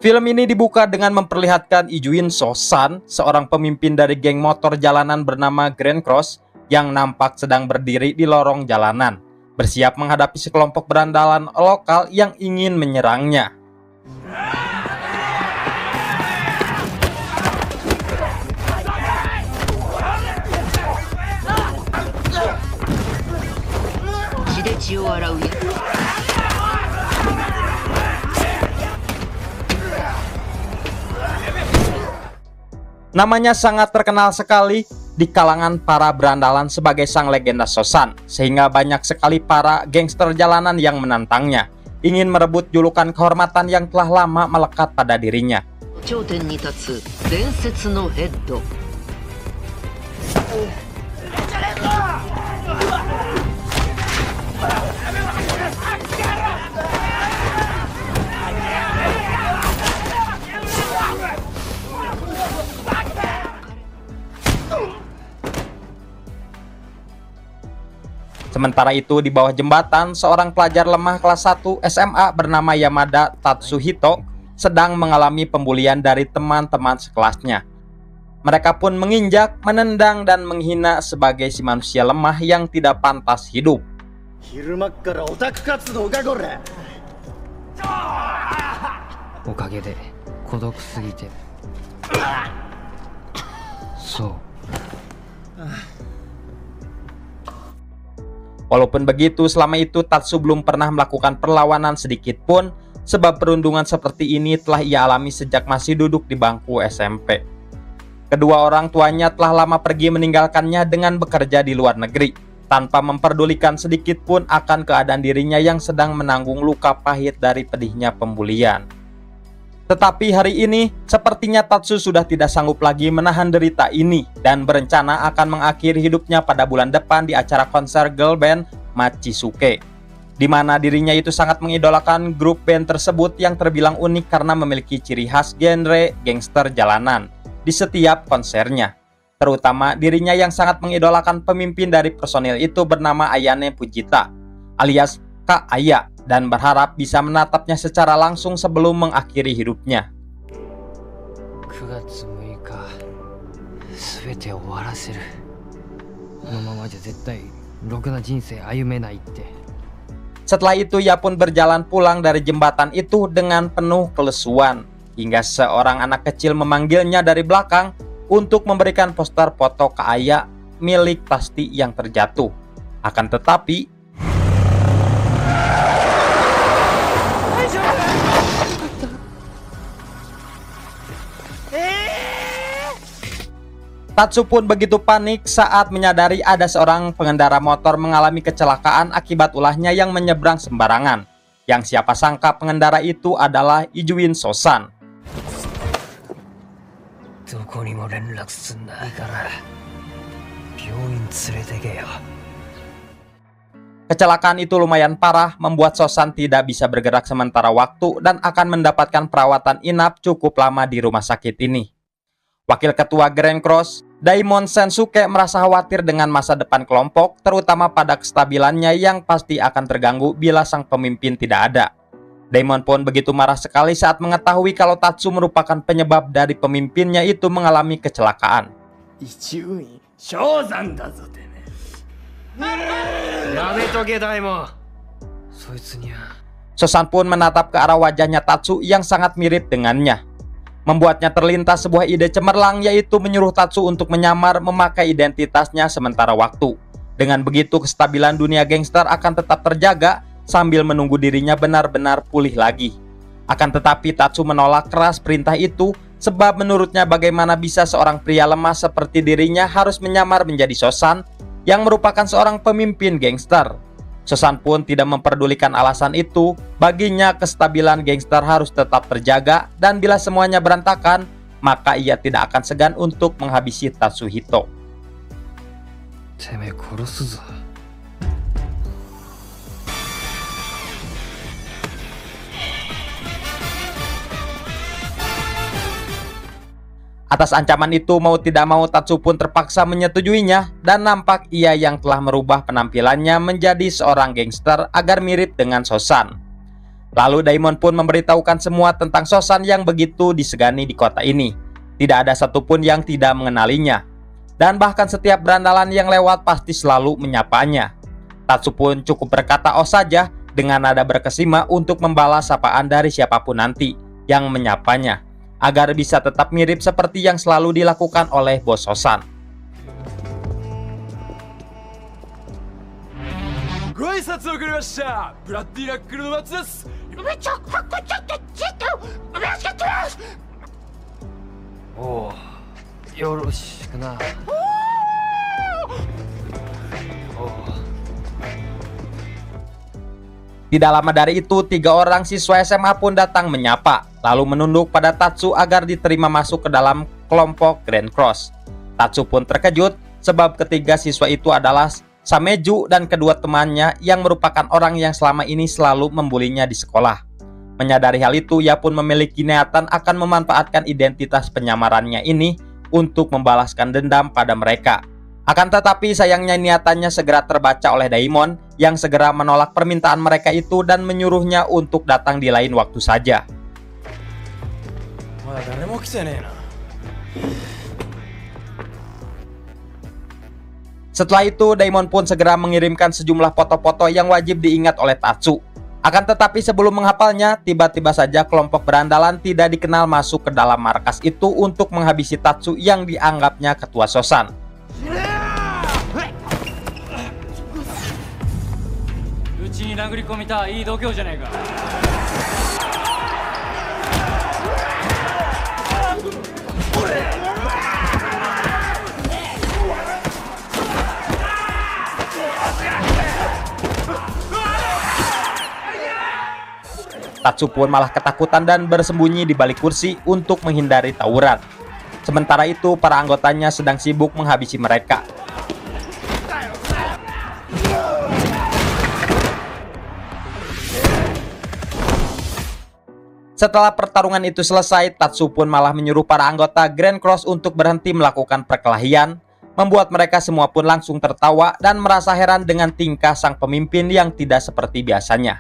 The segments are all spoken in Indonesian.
Film ini dibuka dengan memperlihatkan Ijuin Sosan, seorang pemimpin dari geng motor jalanan bernama Grand Cross yang nampak sedang berdiri di lorong jalanan, bersiap menghadapi sekelompok berandalan lokal yang ingin menyerangnya. Namanya sangat terkenal sekali di kalangan para berandalan sebagai sang legenda Sosan, sehingga banyak sekali para gangster jalanan yang menantangnya, ingin merebut julukan kehormatan yang telah lama melekat pada dirinya. Sementara itu, di bawah jembatan, seorang pelajar lemah kelas 1 SMA bernama Yamada Tatsuhito sedang mengalami pembulian dari teman-teman sekelasnya. Mereka pun menginjak, menendang, dan menghina sebagai si manusia lemah yang tidak pantas hidup. Walaupun begitu, selama itu Tatsu belum pernah melakukan perlawanan sedikit pun, sebab perundungan seperti ini telah ia alami sejak masih duduk di bangku SMP. Kedua orang tuanya telah lama pergi meninggalkannya dengan bekerja di luar negeri, tanpa memperdulikan sedikit pun akan keadaan dirinya yang sedang menanggung luka pahit dari pedihnya pembulian. Tetapi hari ini, sepertinya Tatsu sudah tidak sanggup lagi menahan derita ini dan berencana akan mengakhiri hidupnya pada bulan depan di acara konser girl band Machisuke, di mana dirinya itu sangat mengidolakan grup band tersebut yang terbilang unik karena memiliki ciri khas genre gangster jalanan di setiap konsernya. Terutama dirinya yang sangat mengidolakan pemimpin dari personil itu bernama Ayane Fujita, alias Kak Aya, dan berharap bisa menatapnya secara langsung sebelum mengakhiri hidupnya. Setelah itu ia pun berjalan pulang dari jembatan itu dengan penuh kelesuan, hingga seorang anak kecil memanggilnya dari belakang untuk memberikan poster foto Kak Aya milik Tasti yang terjatuh. Akan tetapi Tatsu pun begitu panik saat menyadari ada seorang pengendara motor mengalami kecelakaan akibat ulahnya yang menyeberang sembarangan. Yang siapa sangka pengendara itu adalah Ijuin Sosan. Kecelakaan itu lumayan parah, membuat Sosan tidak bisa bergerak sementara waktu dan akan mendapatkan perawatan inap cukup lama di rumah sakit ini. Wakil ketua Grand Cross, Daimon Sensuke, merasa khawatir dengan masa depan kelompok, terutama pada kestabilannya yang pasti akan terganggu bila sang pemimpin tidak ada. Daimon pun begitu marah sekali saat mengetahui kalau Tatsu merupakan penyebab dari pemimpinnya itu mengalami kecelakaan. Sosan pun menatap ke arah wajahnya Tatsu yang sangat mirip dengannya, membuatnya terlintas sebuah ide cemerlang, yaitu menyuruh Tatsu untuk menyamar memakai identitasnya sementara waktu. Dengan begitu, kestabilan dunia gangster akan tetap terjaga sambil menunggu dirinya benar-benar pulih lagi. Akan tetapi Tatsu menolak keras perintah itu, sebab menurutnya bagaimana bisa seorang pria lemah seperti dirinya harus menyamar menjadi Sosan yang merupakan seorang pemimpin gangster. Sosan pun tidak memperdulikan alasan itu. Baginya kestabilan gangster harus tetap terjaga, dan bila semuanya berantakan, maka ia tidak akan segan untuk menghabisi Tatsuhito. Atas ancaman itu, mau tidak mau Tatsu pun terpaksa menyetujuinya, dan nampak ia yang telah merubah penampilannya menjadi seorang gangster agar mirip dengan Sosan. Lalu Daimon pun memberitahukan semua tentang Sosan yang begitu disegani di kota ini. Tidak ada satupun yang tidak mengenalinya. Dan bahkan setiap berandalan yang lewat pasti selalu menyapanya. Tatsu pun cukup berkata oh saja dengan nada berkesima untuk membalas sapaan dari siapapun nanti yang menyapanya, agar bisa tetap mirip seperti yang selalu dilakukan oleh bos Sosan. Tidak lama dari itu, 3 orang siswa SMA pun datang menyapa, lalu menunduk pada Tatsu agar diterima masuk ke dalam kelompok Grand Cross. Tatsu pun terkejut sebab ketiga siswa itu adalah Sameju dan kedua temannya yang merupakan orang yang selama ini selalu membulinya di sekolah. Menyadari hal itu, ia pun memiliki niatan akan memanfaatkan identitas penyamarannya ini untuk membalaskan dendam pada mereka. Akan tetapi sayangnya niatannya segera terbaca oleh Daimon yang segera menolak permintaan mereka itu dan menyuruhnya untuk datang di lain waktu saja. Setelah itu, Daimon pun segera mengirimkan sejumlah foto-foto yang wajib diingat oleh Tatsu. Akan tetapi sebelum menghafalnya, tiba-tiba saja kelompok berandalan tidak dikenal masuk ke dalam markas itu untuk menghabisi Tatsu yang dianggapnya ketua Sosan. Tatsu pun malah ketakutan dan bersembunyi di balik kursi untuk menghindari tawuran. Sementara itu, para anggotanya sedang sibuk menghabisi mereka. Setelah pertarungan itu selesai, Tatsu pun malah menyuruh para anggota Grand Cross untuk berhenti melakukan perkelahian, membuat mereka semua pun langsung tertawa dan merasa heran dengan tingkah sang pemimpin yang tidak seperti biasanya.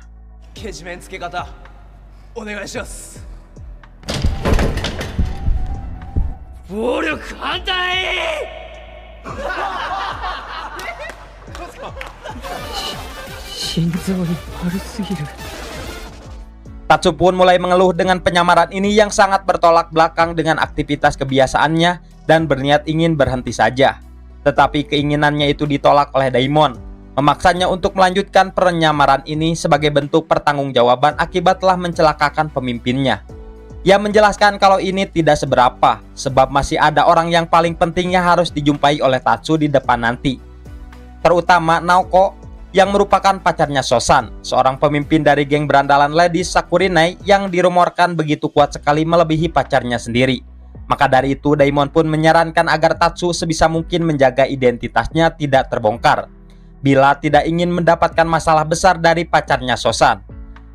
Tatsu pun mulai mengeluh dengan penyamaran ini yang sangat bertolak belakang dengan aktivitas kebiasaannya dan berniat ingin berhenti saja. Tetapi keinginannya itu ditolak oleh Daimon, memaksanya untuk melanjutkan penyamaran ini sebagai bentuk pertanggungjawaban akibat telah mencelakakan pemimpinnya. Ia menjelaskan kalau ini tidak seberapa, sebab masih ada orang yang paling pentingnya harus dijumpai oleh Tatsu di depan nanti. Terutama Naoko, yang merupakan pacarnya Sosan, seorang pemimpin dari geng berandalan Ladies Sakurinai yang dirumorkan begitu kuat sekali melebihi pacarnya sendiri. Maka dari itu, Daimon pun menyarankan agar Tatsu sebisa mungkin menjaga identitasnya tidak terbongkar, bila tidak ingin mendapatkan masalah besar dari pacarnya Sosan.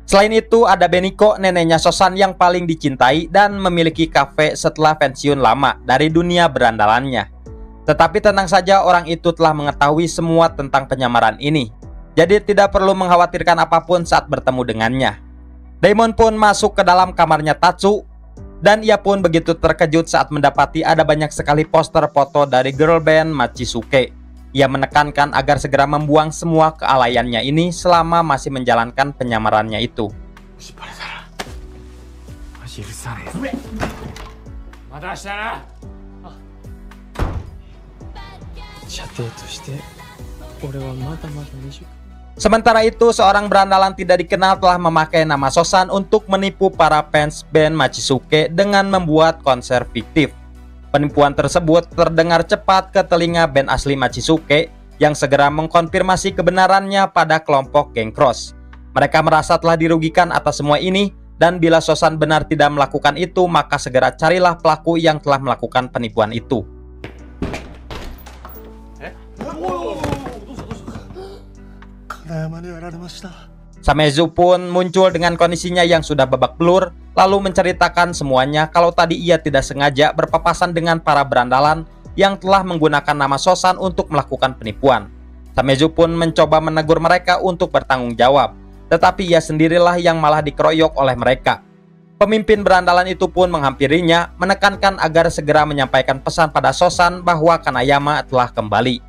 Selain itu, ada Beniko, neneknya Sosan yang paling dicintai dan memiliki kafe setelah pensiun lama dari dunia berandalannya. Tetapi tenang saja, orang itu telah mengetahui semua tentang penyamaran ini, jadi tidak perlu mengkhawatirkan apapun saat bertemu dengannya. Daimon pun masuk ke dalam kamarnya Tatsu, dan ia pun begitu terkejut saat mendapati ada banyak sekali poster foto dari girl band Machisuke. Ia menekankan agar segera membuang semua kealayannya ini selama masih menjalankan penyamarannya itu. Sementara itu, seorang berandalan tidak dikenal telah memakai nama Sosan untuk menipu para fans band Machisuke dengan membuat konser fiktif. Penipuan tersebut terdengar cepat ke telinga band asli Machisuke yang segera mengkonfirmasi kebenarannya pada kelompok geng Cross. Mereka merasa telah dirugikan atas semua ini, dan bila Sosan benar tidak melakukan itu, maka segera carilah pelaku yang telah melakukan penipuan itu. Samezu pun muncul dengan kondisinya yang sudah babak belur, lalu menceritakan semuanya kalau tadi ia tidak sengaja berpapasan dengan para berandalan yang telah menggunakan nama Sosan untuk melakukan penipuan. Samezu pun mencoba menegur mereka untuk bertanggung jawab, tetapi ia sendirilah yang malah dikeroyok oleh mereka. Pemimpin berandalan itu pun menghampirinya, menekankan agar segera menyampaikan pesan pada Sosan bahwa Kanayama telah kembali.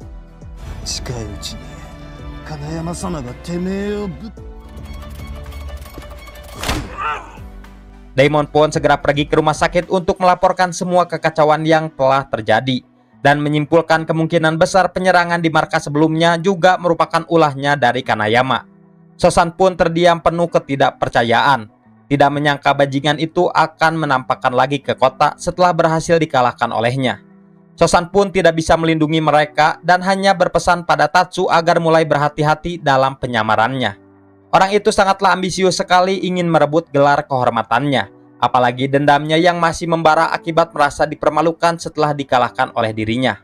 Daimon pun segera pergi ke rumah sakit untuk melaporkan semua kekacauan yang telah terjadi dan menyimpulkan kemungkinan besar penyerangan di markas sebelumnya juga merupakan ulahnya dari Kanayama. Sosan pun terdiam penuh ketidakpercayaan, tidak menyangka bajingan itu akan menampakkan lagi ke kota setelah berhasil dikalahkan olehnya. Sosan pun tidak bisa melindungi mereka dan hanya berpesan pada Tatsu agar mulai berhati-hati dalam penyamarannya. Orang itu sangatlah ambisius sekali ingin merebut gelar kehormatannya, apalagi dendamnya yang masih membara akibat merasa dipermalukan setelah dikalahkan oleh dirinya.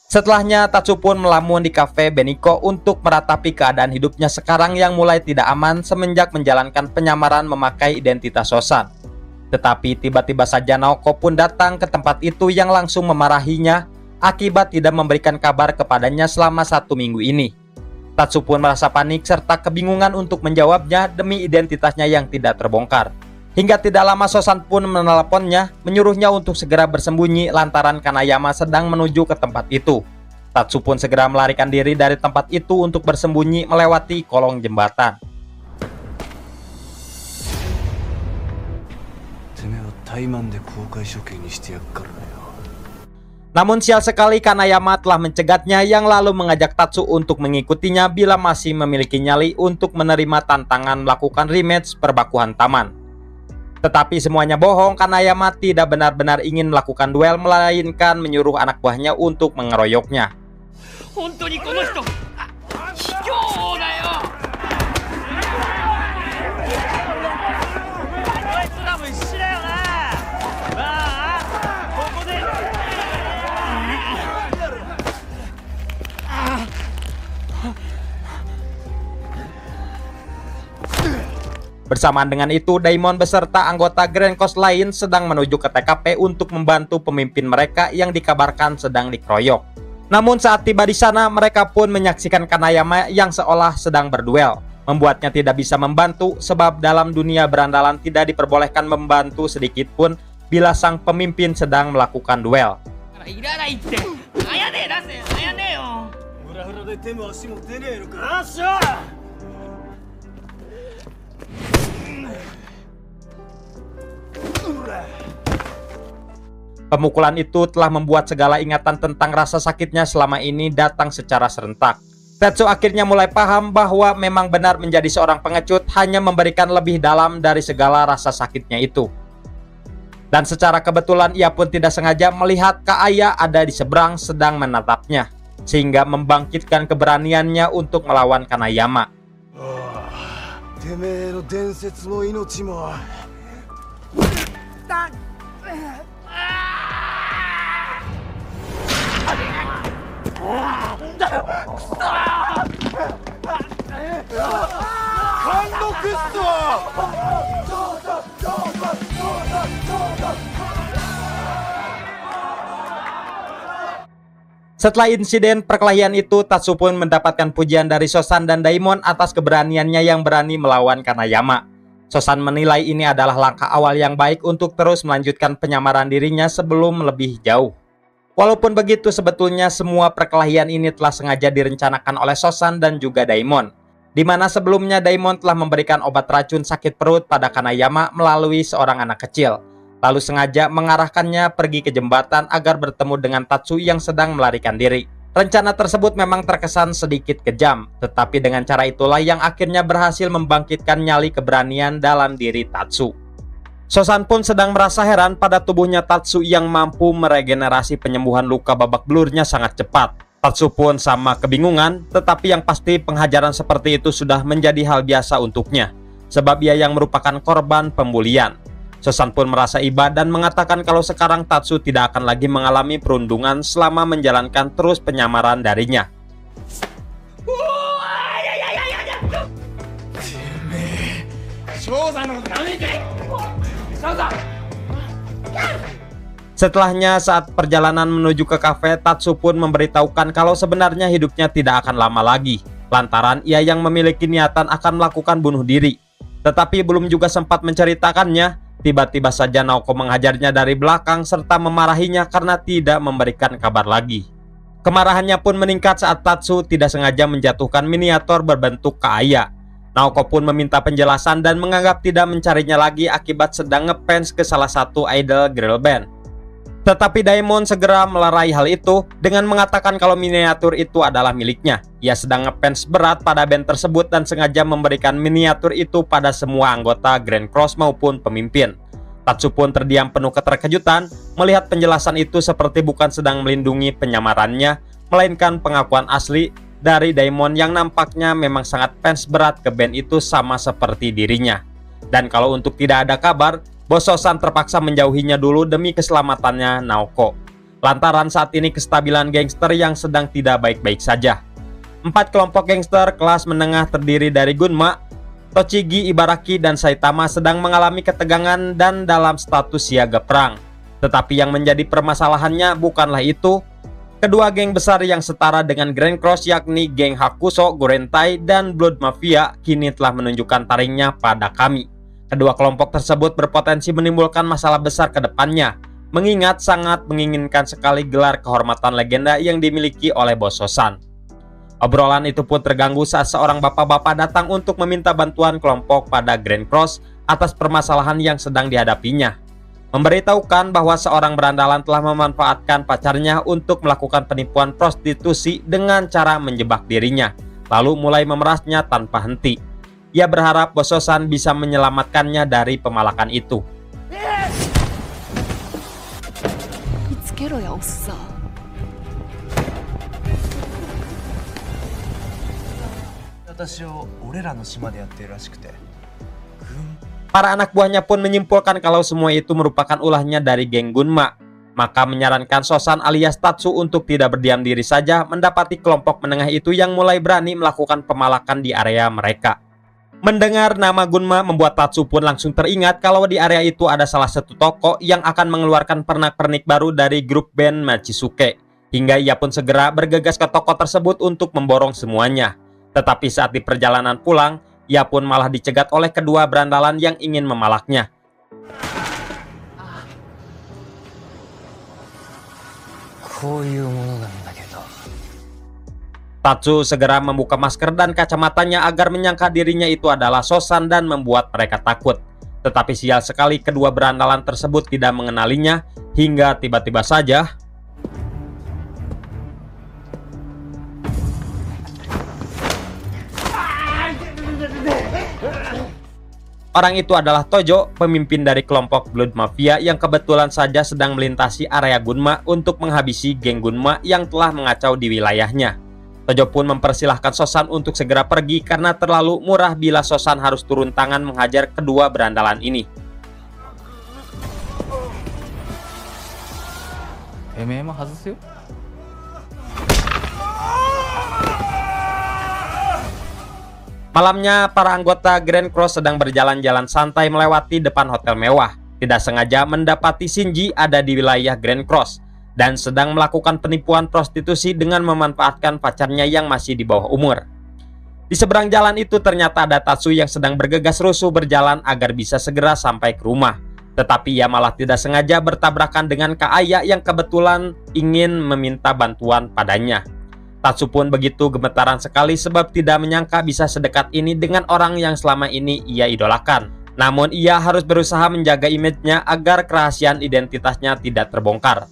Setelahnya, Tatsu pun melamun di kafe Beniko untuk meratapi keadaan hidupnya sekarang yang mulai tidak aman semenjak menjalankan penyamaran memakai identitas Sosan. Tetapi tiba-tiba saja Naoko pun datang ke tempat itu yang langsung memarahinya akibat tidak memberikan kabar kepadanya selama 1 minggu ini. Tatsu pun merasa panik serta kebingungan untuk menjawabnya demi identitasnya yang tidak terbongkar. Hingga tidak lama Sosan pun menelponnya, menyuruhnya untuk segera bersembunyi lantaran Kanayama sedang menuju ke tempat itu. Tatsu pun segera melarikan diri dari tempat itu untuk bersembunyi melewati kolong jembatan. Namun sial sekali Kanayama telah mencegatnya yang lalu mengajak Tatsu untuk mengikutinya bila masih memiliki nyali untuk menerima tantangan melakukan rematch perbakuhan taman. Tetapi semuanya bohong, Kanayama tidak benar-benar ingin melakukan duel melainkan menyuruh anak buahnya untuk mengeroyoknya. Bersamaan dengan itu, Daimon beserta anggota Grand Coast lain sedang menuju ke TKP untuk membantu pemimpin mereka yang dikabarkan sedang dikeroyok. Namun saat tiba di sana, mereka pun menyaksikan Kanayama yang seolah sedang berduel, membuatnya tidak bisa membantu sebab dalam dunia berandalan tidak diperbolehkan membantu sedikit pun bila sang pemimpin sedang melakukan duel. Pemukulan itu telah membuat segala ingatan tentang rasa sakitnya selama ini datang secara serentak. Tatsu akhirnya mulai paham bahwa memang benar menjadi seorang pengecut hanya memberikan lebih dalam dari segala rasa sakitnya itu. Dan secara kebetulan ia pun tidak sengaja melihat Kak Aya ada di seberang sedang menatapnya, sehingga membangkitkan keberaniannya untuk melawan Kanayama. Setelah insiden perkelahian itu, Tatsu pun mendapatkan pujian dari Sosan dan Daimon atas keberaniannya yang berani melawan Kanayama. Sosan menilai ini adalah langkah awal yang baik untuk terus melanjutkan penyamaran dirinya sebelum lebih jauh. Walaupun begitu, sebetulnya semua perkelahian ini telah sengaja direncanakan oleh Sosan dan juga Daimon, di mana sebelumnya Daimon telah memberikan obat racun sakit perut pada Kanayama melalui seorang anak kecil, lalu sengaja mengarahkannya pergi ke jembatan agar bertemu dengan Tatsu yang sedang melarikan diri. Rencana tersebut memang terkesan sedikit kejam, tetapi dengan cara itulah yang akhirnya berhasil membangkitkan nyali keberanian dalam diri Tatsu. Sosan pun sedang merasa heran pada tubuhnya Tatsu yang mampu meregenerasi penyembuhan luka babak belurnya sangat cepat. Tatsu pun sama kebingungan, tetapi yang pasti penghajaran seperti itu sudah menjadi hal biasa untuknya, sebab ia yang merupakan korban pembulian. Sosan pun merasa iba dan mengatakan kalau sekarang Tatsu tidak akan lagi mengalami perundungan selama menjalankan terus penyamaran darinya. Setelahnya, saat perjalanan menuju ke kafe, Tatsu pun memberitahukan kalau sebenarnya hidupnya tidak akan lama lagi, lantaran ia yang memiliki niatan akan melakukan bunuh diri. Tetapi belum juga sempat menceritakannya, tiba-tiba saja Naoko menghajarnya dari belakang serta memarahinya karena tidak memberikan kabar lagi. Kemarahannya pun meningkat saat Tatsu tidak sengaja menjatuhkan miniatur berbentuk Kaaya. Naoko pun meminta penjelasan dan menganggap tidak mencarinya lagi akibat sedang ngefans ke salah satu idol girl band. Tetapi Daemon segera melerai hal itu dengan mengatakan kalau miniatur itu adalah miliknya. Ia sedang ngefans berat pada band tersebut dan sengaja memberikan miniatur itu pada semua anggota Grand Cross maupun pemimpin. Tatsu pun terdiam penuh keterkejutan melihat penjelasan itu seperti bukan sedang melindungi penyamarannya, melainkan pengakuan asli dari Daemon yang nampaknya memang sangat fans berat ke band itu sama seperti dirinya. Dan kalau untuk tidak ada kabar, Bos Sosan terpaksa menjauhinya dulu demi keselamatannya Naoko. Lantaran saat ini kestabilan gangster yang sedang tidak baik-baik saja. 4 kelompok gangster kelas menengah terdiri dari Gunma, Tochigi, Ibaraki, dan Saitama sedang mengalami ketegangan dan dalam status siaga perang. Tetapi yang menjadi permasalahannya bukanlah itu. Kedua geng besar yang setara dengan Grand Cross yakni geng Hakusho, Gorentai, dan Blood Mafia kini telah menunjukkan taringnya pada kami. Kedua kelompok tersebut berpotensi menimbulkan masalah besar ke depannya, mengingat sangat menginginkan sekali gelar kehormatan legenda yang dimiliki oleh Bos Sosan. Obrolan itu pun terganggu saat seorang bapak-bapak datang untuk meminta bantuan kelompok pada Grand Cross atas permasalahan yang sedang dihadapinya. Memberitahukan bahwa seorang berandalan telah memanfaatkan pacarnya untuk melakukan penipuan prostitusi dengan cara menjebak dirinya, lalu mulai memerasnya tanpa henti. Ia berharap Bos Sosan bisa menyelamatkannya dari pemalakan itu. Para anak buahnya pun menyimpulkan kalau semua itu merupakan ulahnya dari geng Gunma. Maka menyarankan Sosan alias Tatsu untuk tidak berdiam diri saja mendapati kelompok menengah itu yang mulai berani melakukan pemalakan di area mereka. Mendengar nama Gunma membuat Tatsu pun langsung teringat kalau di area itu ada salah satu toko yang akan mengeluarkan pernak-pernik baru dari grup band Machisuke. Hingga ia pun segera bergegas ke toko tersebut untuk memborong semuanya. Tetapi saat di perjalanan pulang, ia pun malah dicegat oleh kedua berandalan yang ingin memalaknya. Tatsu segera membuka masker dan kacamatanya agar menyangka dirinya itu adalah Sosan dan membuat mereka takut. Tetapi sial sekali kedua berandalan tersebut tidak mengenalinya hingga tiba-tiba saja orang itu adalah Tojo, pemimpin dari kelompok Blood Mafia yang kebetulan saja sedang melintasi area Gunma untuk menghabisi geng Gunma yang telah mengacau di wilayahnya. Tojo pun mempersilahkan Sosan untuk segera pergi karena terlalu murah bila Sosan harus turun tangan menghajar kedua berandalan ini. Malamnya, para anggota Grand Cross sedang berjalan-jalan santai melewati depan hotel mewah. Tidak sengaja mendapati Shinji ada di wilayah Grand Cross dan sedang melakukan penipuan prostitusi dengan memanfaatkan pacarnya yang masih di bawah umur. Di seberang jalan itu ternyata ada Tatsu yang sedang bergegas rusuh berjalan agar bisa segera sampai ke rumah. Tetapi ia malah tidak sengaja bertabrakan dengan Kaaya yang kebetulan ingin meminta bantuan padanya. Tatsu pun begitu gemetaran sekali sebab tidak menyangka bisa sedekat ini dengan orang yang selama ini ia idolakan. Namun ia harus berusaha menjaga image-nya agar kerahasiaan identitasnya tidak terbongkar.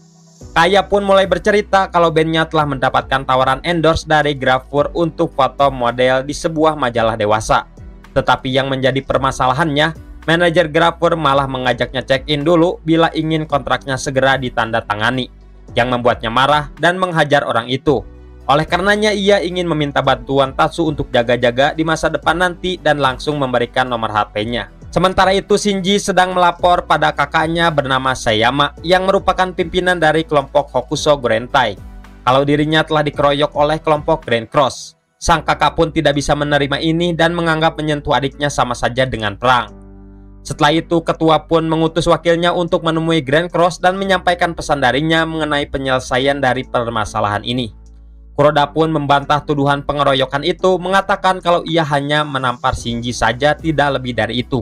Kaaya pun mulai bercerita kalau bandnya telah mendapatkan tawaran endorse dari Grafur untuk foto model di sebuah majalah dewasa. Tetapi yang menjadi permasalahannya, manajer Grafur malah mengajaknya check-in dulu bila ingin kontraknya segera ditandatangani, yang membuatnya marah dan menghajar orang itu. Oleh karenanya ia ingin meminta bantuan Tatsu untuk jaga-jaga di masa depan nanti dan langsung memberikan nomor HP-nya. Sementara itu Shinji sedang melapor pada kakaknya bernama Sayama yang merupakan pimpinan dari kelompok Hokuso Gurentai kalau dirinya telah dikeroyok oleh kelompok Grand Cross. Sang kakak pun tidak bisa menerima ini dan menganggap menyentuh adiknya sama saja dengan perang. Setelah itu ketua pun mengutus wakilnya untuk menemui Grand Cross dan menyampaikan pesan darinya mengenai penyelesaian dari permasalahan ini. Kuroda pun membantah tuduhan pengeroyokan itu, mengatakan kalau ia hanya menampar Shinji saja, tidak lebih dari itu.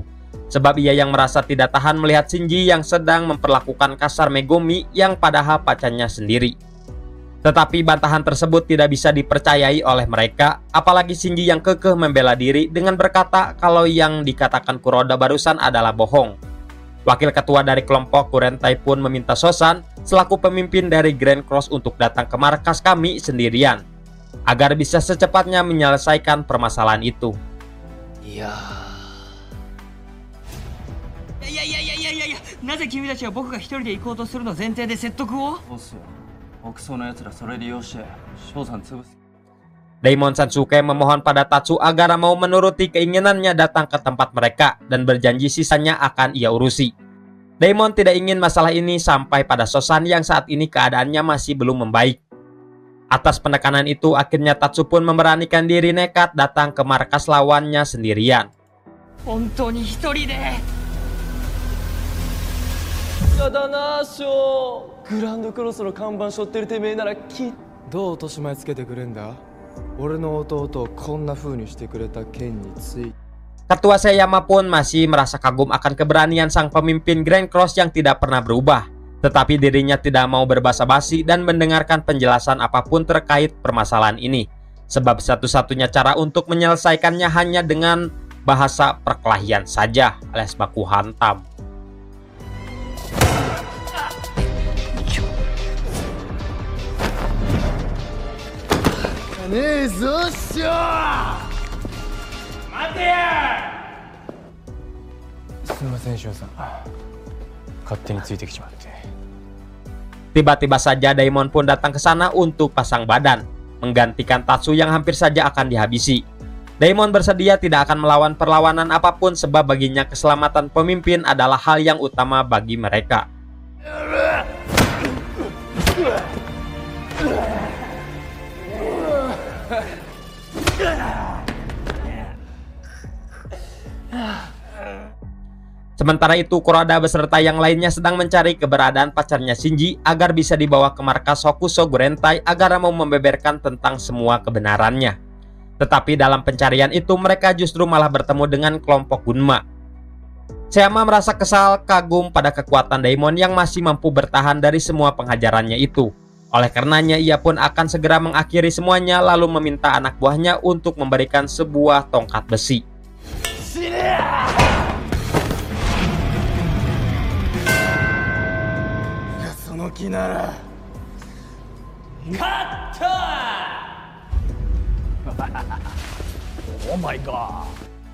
Sebab ia yang merasa tidak tahan melihat Shinji yang sedang memperlakukan kasar Megumi yang padahal pacarnya sendiri. Tetapi bantahan tersebut tidak bisa dipercayai oleh mereka, apalagi Shinji yang kekeh membela diri dengan berkata kalau yang dikatakan Kuroda barusan adalah bohong. Wakil ketua dari kelompok Gurentai pun meminta Sosan selaku pemimpin dari Grand Cross untuk datang ke markas kami sendirian, agar bisa secepatnya menyelesaikan permasalahan itu. Iya. なぜ君たちは僕が一人で行こうとするの前提で説得を？ボス、北総の奴らそれ利用して翔さん潰す。Daimon Sansuke memohon pada Tatsu agar mau menuruti keinginannya datang ke tempat mereka dan berjanji sisanya akan ia urusi. Daimon tidak ingin masalah ini sampai pada Sosan yang saat ini keadaannya masih belum membaik. Atas penekanan itu akhirnya Tatsu pun memberanikan diri nekat datang ke markas lawannya sendirian. 本当に一人で。やだな、ショー。グランドクロスの看板背負ってるてめえならどう落とし前つけてくれんだ？俺の弟をこんな風にしてくれた件について。 Ketua Sayama pun masih merasa kagum akan keberanian sang pemimpin Grand Cross yang tidak pernah berubah. Tetapi dirinya tidak mau berbasa-basi dan mendengarkan penjelasan apapun terkait permasalahan ini. Sebab satu-satunya cara untuk menyelesaikannya hanya dengan bahasa perkelahian saja, alias baku hantam. Tiba-tiba saja Daimon pun datang ke sana untuk pasang badan, menggantikan Tatsu yang hampir saja akan dihabisi. Daimon bersedia tidak akan melawan perlawanan apapun sebab baginya keselamatan pemimpin adalah hal yang utama bagi mereka. Sementara itu Kuroda beserta yang lainnya sedang mencari keberadaan pacarnya Shinji agar bisa dibawa ke markas Hokuso Gurentai agar mau membeberkan tentang semua kebenarannya. Tetapi dalam pencarian itu mereka justru malah bertemu dengan kelompok Gunma. Sayama merasa kesal kagum pada kekuatan Daimon yang masih mampu bertahan dari semua penghajarannya itu. Oleh karenanya ia pun akan segera mengakhiri semuanya lalu meminta anak buahnya untuk memberikan sebuah tongkat besi. Oh my god.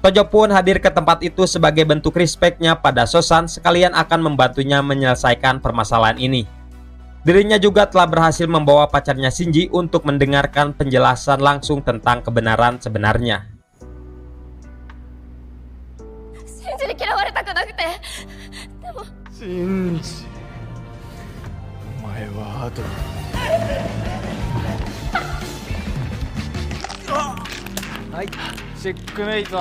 Tojo pun hadir ke tempat itu sebagai bentuk respect-nya pada Sosan sekalian akan membantunya menyelesaikan permasalahan ini. Dirinya juga telah berhasil membawa pacarnya Shinji untuk mendengarkan penjelasan langsung tentang kebenaran sebenarnya. Shinji, omae wa ato. Hai, checkmate.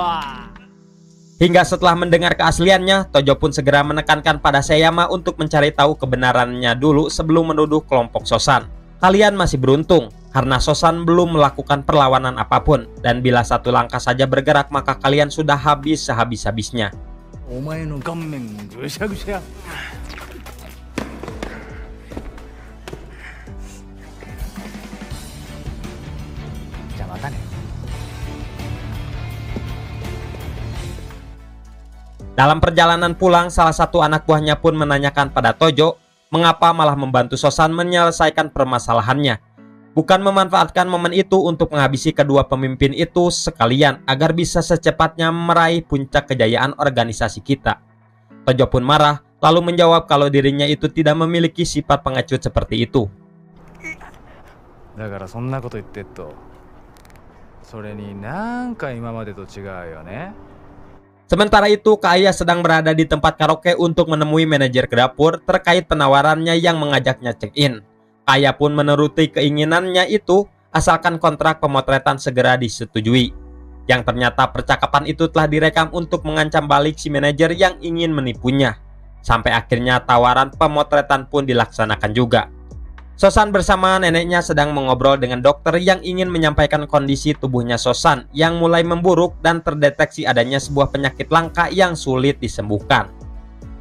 Hingga setelah mendengar keasliannya, Tojo pun segera menekankan pada Sayama untuk mencari tahu kebenarannya dulu sebelum menuduh kelompok Sosan. Kalian masih beruntung, karena Sosan belum melakukan perlawanan apapun, dan bila satu langkah saja bergerak maka kalian sudah habis sehabis-habisnya. Omae no gammen gusha-gusha. Jangan ne. Dalam perjalanan pulang, salah satu anak buahnya pun menanyakan pada Tojo mengapa malah membantu Sosan menyelesaikan permasalahannya. Bukan memanfaatkan momen itu untuk menghabisi kedua pemimpin itu sekalian agar bisa secepatnya meraih puncak kejayaan organisasi kita. Tojo pun marah lalu menjawab kalau dirinya itu tidak memiliki sifat pengecut seperti itu. だからそんなこと言ってっと、それになんか今までと違うよね。Sementara itu, Kaaya sedang berada di tempat karaoke untuk menemui manajer ke dapur terkait penawarannya yang mengajaknya check-in. Kaaya pun menuruti keinginannya itu asalkan kontrak pemotretan segera disetujui. Yang ternyata percakapan itu telah direkam untuk mengancam balik si manajer yang ingin menipunya. Sampai akhirnya tawaran pemotretan pun dilaksanakan juga. Sosan bersama neneknya sedang mengobrol dengan dokter yang ingin menyampaikan kondisi tubuhnya Sosan yang mulai memburuk dan terdeteksi adanya sebuah penyakit langka yang sulit disembuhkan.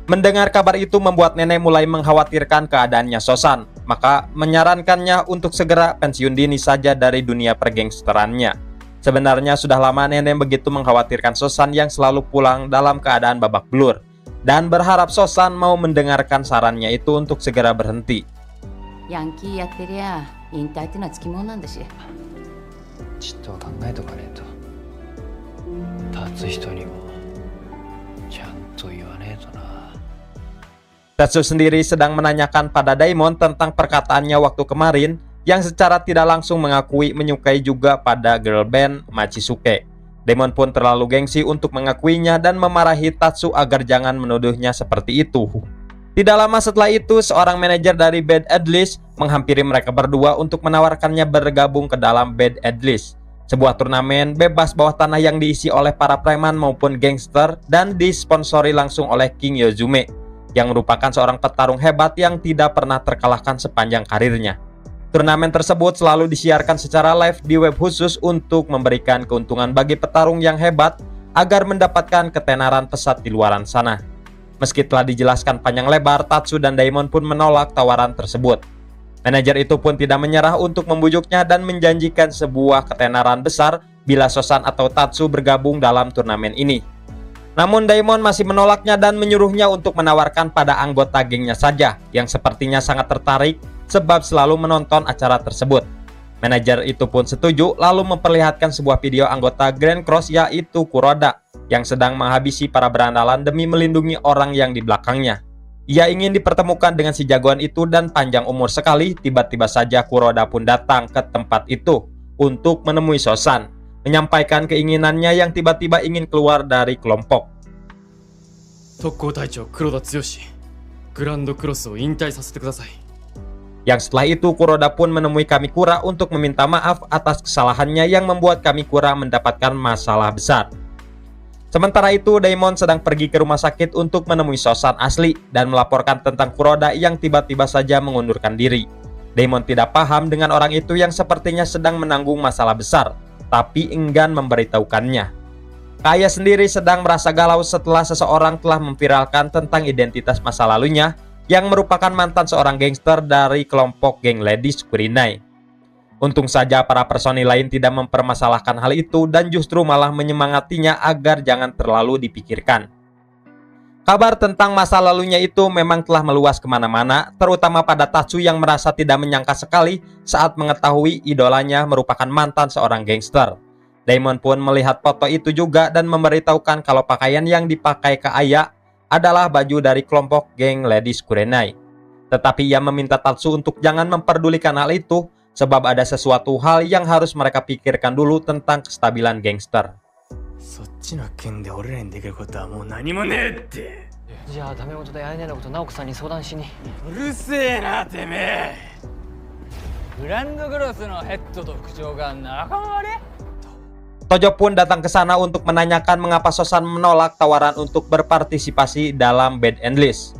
Mendengar kabar itu membuat nenek mulai mengkhawatirkan keadaannya Sosan, maka menyarankannya untuk segera pensiun dini saja dari dunia pergangsterannya. Sebenarnya sudah lama nenek begitu mengkhawatirkan Sosan yang selalu pulang dalam keadaan babak belur, dan berharap Sosan mau mendengarkan sarannya itu untuk segera berhenti. ヤンキーやってりゃ引退ってのはつきものなんだし。ちっとは考えとかねえと。立つ人にもちゃんと言わねえとな。 Tetsu sendiri sedang menanyakan pada Daimon tentang perkataannya waktu kemarin yang secara tidak langsung mengakui menyukai juga pada girl band Machisuke. Daimon pun terlalu gengsi untuk mengakuinya dan memarahi Tatsu agar jangan menuduhnya seperti itu. Tidak lama setelah itu, seorang manajer dari Bad Atlas menghampiri mereka berdua untuk menawarkannya bergabung ke dalam Bad Atlas, sebuah turnamen bebas bawah tanah yang diisi oleh para preman maupun gangster dan disponsori langsung oleh King Yozume, yang merupakan seorang petarung hebat yang tidak pernah terkalahkan sepanjang karirnya. Turnamen tersebut selalu disiarkan secara live di web khusus untuk memberikan keuntungan bagi petarung yang hebat agar mendapatkan ketenaran pesat di luaran sana. Meski telah dijelaskan panjang lebar, Tatsu dan Daimon pun menolak tawaran tersebut. Manajer itu pun tidak menyerah untuk membujuknya dan menjanjikan sebuah ketenaran besar bila Sosan atau Tatsu bergabung dalam turnamen ini. Namun Daimon masih menolaknya dan menyuruhnya untuk menawarkan pada anggota gengnya saja yang sepertinya sangat tertarik sebab selalu menonton acara tersebut. Manajer itu pun setuju lalu memperlihatkan sebuah video anggota Grand Cross yaitu Kuroda yang sedang menghabisi para berandalan demi melindungi orang yang di belakangnya. Ia ingin dipertemukan dengan si jagoan itu dan panjang umur sekali, tiba-tiba saja Kuroda pun datang ke tempat itu untuk menemui Sosan, menyampaikan keinginannya yang tiba-tiba ingin keluar dari kelompok. 特攻隊長黒田剛、グランドクロスを引退させてください。 Yang setelah itu Kuroda pun menemui Kamikura untuk meminta maaf atas kesalahannya yang membuat Kamikura mendapatkan masalah besar. Sementara itu Daimon sedang pergi ke rumah sakit untuk menemui Sosan asli dan melaporkan tentang Kuroda yang tiba-tiba saja mengundurkan diri. Daimon tidak paham dengan orang itu yang sepertinya sedang menanggung masalah besar, tapi enggan memberitahukannya. Kaaya sendiri sedang merasa galau setelah seseorang telah memviralkan tentang identitas masa lalunya yang merupakan mantan seorang gangster dari kelompok geng Ladies Kurinai. Untung saja para personil lain tidak mempermasalahkan hal itu dan justru malah menyemangatinya agar jangan terlalu dipikirkan. Kabar tentang masa lalunya itu memang telah meluas kemana-mana, terutama pada Tatsu yang merasa tidak menyangka sekali saat mengetahui idolanya merupakan mantan seorang gangster. Daimon pun melihat foto itu juga dan memberitahukan kalau pakaian yang dipakai Kaaya adalah baju dari kelompok geng Ladies Kurenai. Tetapi ia meminta Tatsu untuk jangan memperdulikan hal itu, sebab ada sesuatu hal yang harus mereka pikirkan dulu tentang kestabilan gangster. そっちの件で俺らにできることはもう何もねえって。じゃあダメ元で会えないのこと直子さんに相談しに。うるせえなてめえ。グランドクロスのヘッドと副長が仲間割れ。 Tojo pun datang ke sana untuk menanyakan mengapa Sosan menolak tawaran untuk berpartisipasi dalam Bad Endless.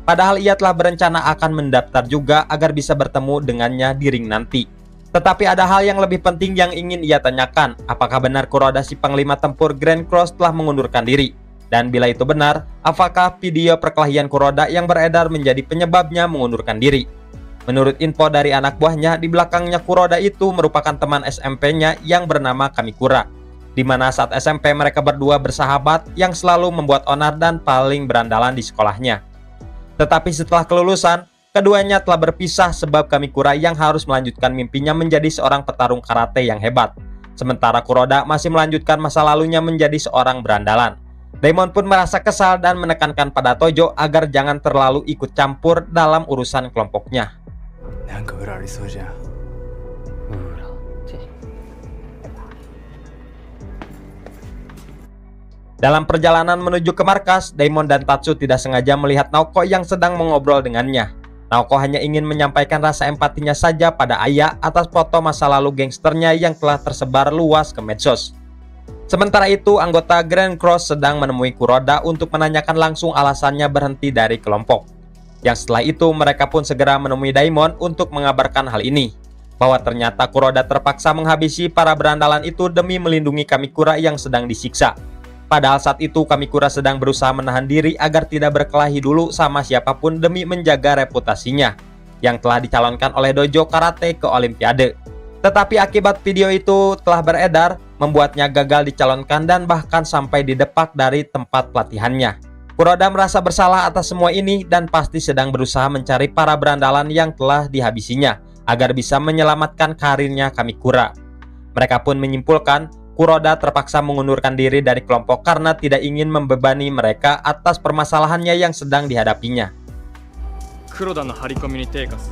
Padahal ia telah berencana akan mendaftar juga agar bisa bertemu dengannya di ring nanti. Tetapi ada hal yang lebih penting yang ingin ia tanyakan, apakah benar Kuroda si Panglima Tempur Grand Cross telah mengundurkan diri? Dan bila itu benar, apakah video perkelahian Kuroda yang beredar menjadi penyebabnya mengundurkan diri? Menurut info dari anak buahnya, di belakangnya Kuroda itu merupakan teman SMP-nya yang bernama Kamikura, di mana saat SMP mereka berdua bersahabat yang selalu membuat onar dan paling berandalan di sekolahnya. Tetapi setelah kelulusan, keduanya telah berpisah sebab Kamikura yang harus melanjutkan mimpinya menjadi seorang petarung karate yang hebat. Sementara Kuroda masih melanjutkan masa lalunya menjadi seorang berandalan. Daimon pun merasa kesal dan menekankan pada Tojo agar jangan terlalu ikut campur dalam urusan kelompoknya. なんか裏ありそうじゃん。Dalam perjalanan menuju ke markas, Daimon dan Tatsu tidak sengaja melihat Naoko yang sedang mengobrol dengannya. Naoko hanya ingin menyampaikan rasa empatinya saja pada Aya atas foto masa lalu gangsternya yang telah tersebar luas ke medsos. Sementara itu, anggota Grand Cross sedang menemui Kuroda untuk menanyakan langsung alasannya berhenti dari kelompok. Yang setelah itu, mereka pun segera menemui Daimon untuk mengabarkan hal ini, bahwa ternyata Kuroda terpaksa menghabisi para berandalan itu demi melindungi Kamikura yang sedang disiksa. Padahal saat itu Kamikura sedang berusaha menahan diri agar tidak berkelahi dulu sama siapapun demi menjaga reputasinya yang telah dicalonkan oleh dojo karate ke Olimpiade. Tetapi akibat video itu telah beredar, membuatnya gagal dicalonkan dan bahkan sampai didepak dari tempat pelatihannya. Kuroda merasa bersalah atas semua ini dan pasti sedang berusaha mencari para berandalan yang telah dihabisinya agar bisa menyelamatkan karirnya Kamikura. Mereka pun menyimpulkan Kuroda terpaksa mengundurkan diri dari kelompok karena tidak ingin membebani mereka atas permasalahannya yang sedang dihadapinya. 黒田の張り込みに手貸す。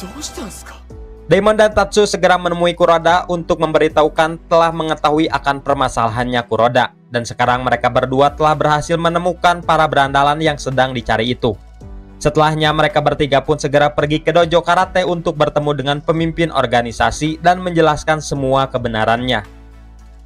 どうしたんすか？ Daimon dan Tatsu segera menemui Kuroda untuk memberitahukan telah mengetahui akan permasalahannya Kuroda, dan sekarang mereka berdua telah berhasil menemukan para berandalan yang sedang dicari itu. Setelahnya mereka bertiga pun segera pergi ke dojo karate untuk bertemu dengan pemimpin organisasi dan menjelaskan semua kebenarannya.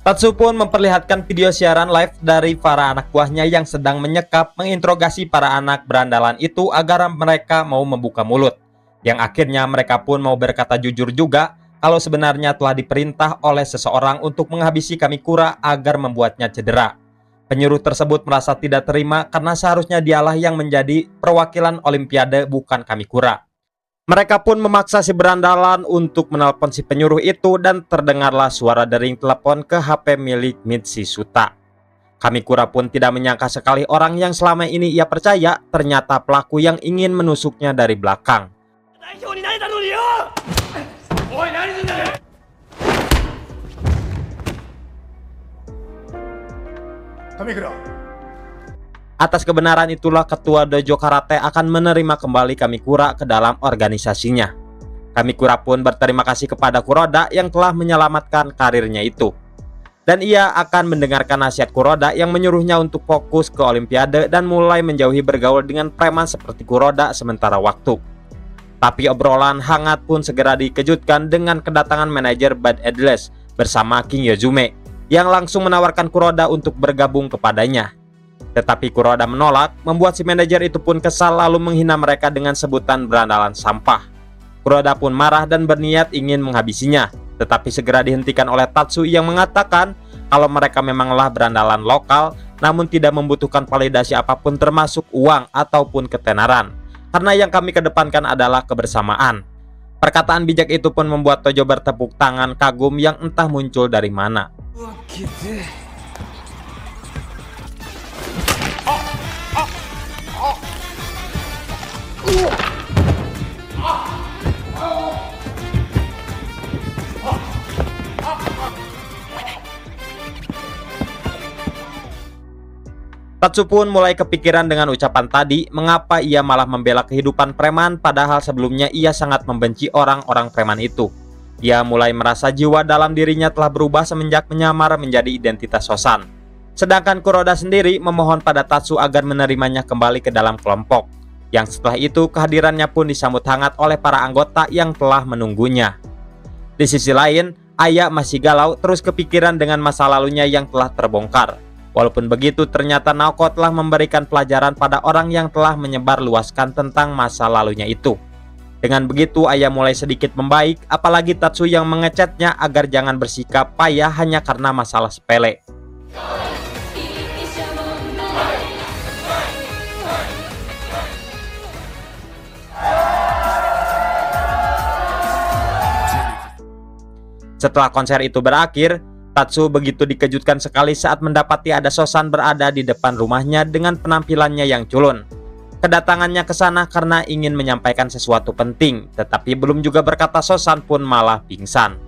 Tatsu pun memperlihatkan video siaran live dari para anak buahnya yang sedang menyekap menginterogasi para anak berandalan itu agar mereka mau membuka mulut. Yang akhirnya mereka pun mau berkata jujur juga kalau sebenarnya telah diperintah oleh seseorang untuk menghabisi Kamikura agar membuatnya cedera. Penyuruh tersebut merasa tidak terima karena seharusnya dialah yang menjadi perwakilan Olimpiade bukan Kamikura. Mereka pun memaksa si berandalan untuk menelpon si penyuruh itu dan terdengarlah suara dering telepon ke HP milik Mitsisuta. Kamikura pun tidak menyangka sekali orang yang selama ini ia percaya ternyata pelaku yang ingin menusuknya dari belakang. Atas kebenaran itulah ketua dojo karate akan menerima kembali Kamikura ke dalam organisasinya. Kamikura pun berterima kasih kepada Kuroda yang telah menyelamatkan karirnya itu. Dan ia akan mendengarkan nasihat Kuroda yang menyuruhnya untuk fokus ke Olimpiade dan mulai menjauhi bergaul dengan preman seperti Kuroda sementara waktu. Tapi obrolan hangat pun segera dikejutkan dengan kedatangan manajer Bad Adless bersama King Yozume yang langsung menawarkan Kuroda untuk bergabung kepadanya. Tetapi Kuroda menolak, membuat si manajer itu pun kesal lalu menghina mereka dengan sebutan berandalan sampah. Kuroda pun marah dan berniat ingin menghabisinya, tetapi segera dihentikan oleh Tatsu yang mengatakan kalau mereka memanglah berandalan lokal namun tidak membutuhkan validasi apapun termasuk uang ataupun ketenaran, karena yang kami kedepankan adalah kebersamaan. Perkataan bijak itu pun membuat Tojo bertepuk tangan kagum yang entah muncul dari mana. Tatsu pun mulai kepikiran dengan ucapan tadi, mengapa ia malah membela kehidupan preman padahal sebelumnya ia sangat membenci orang-orang preman itu. Ia mulai merasa jiwa dalam dirinya telah berubah semenjak menyamar menjadi identitas Sosan. Sedangkan Kuroda sendiri memohon pada Tatsu agar menerimanya kembali ke dalam kelompok. Yang setelah itu kehadirannya pun disambut hangat oleh para anggota yang telah menunggunya. Di sisi lain, Aya masih galau terus kepikiran dengan masa lalunya yang telah terbongkar. Walaupun begitu, ternyata Naoko telah memberikan pelajaran pada orang yang telah menyebar luaskan tentang masa lalunya itu. Dengan begitu, Aya mulai sedikit membaik, apalagi Tatsu yang mengecatnya agar jangan bersikap payah hanya karena masalah sepele. Setelah konser itu berakhir, Tatsu begitu dikejutkan sekali saat mendapati ada Sosan berada di depan rumahnya dengan penampilannya yang culun. Kedatangannya ke sana karena ingin menyampaikan sesuatu penting, tetapi belum juga berkata Sosan pun malah pingsan.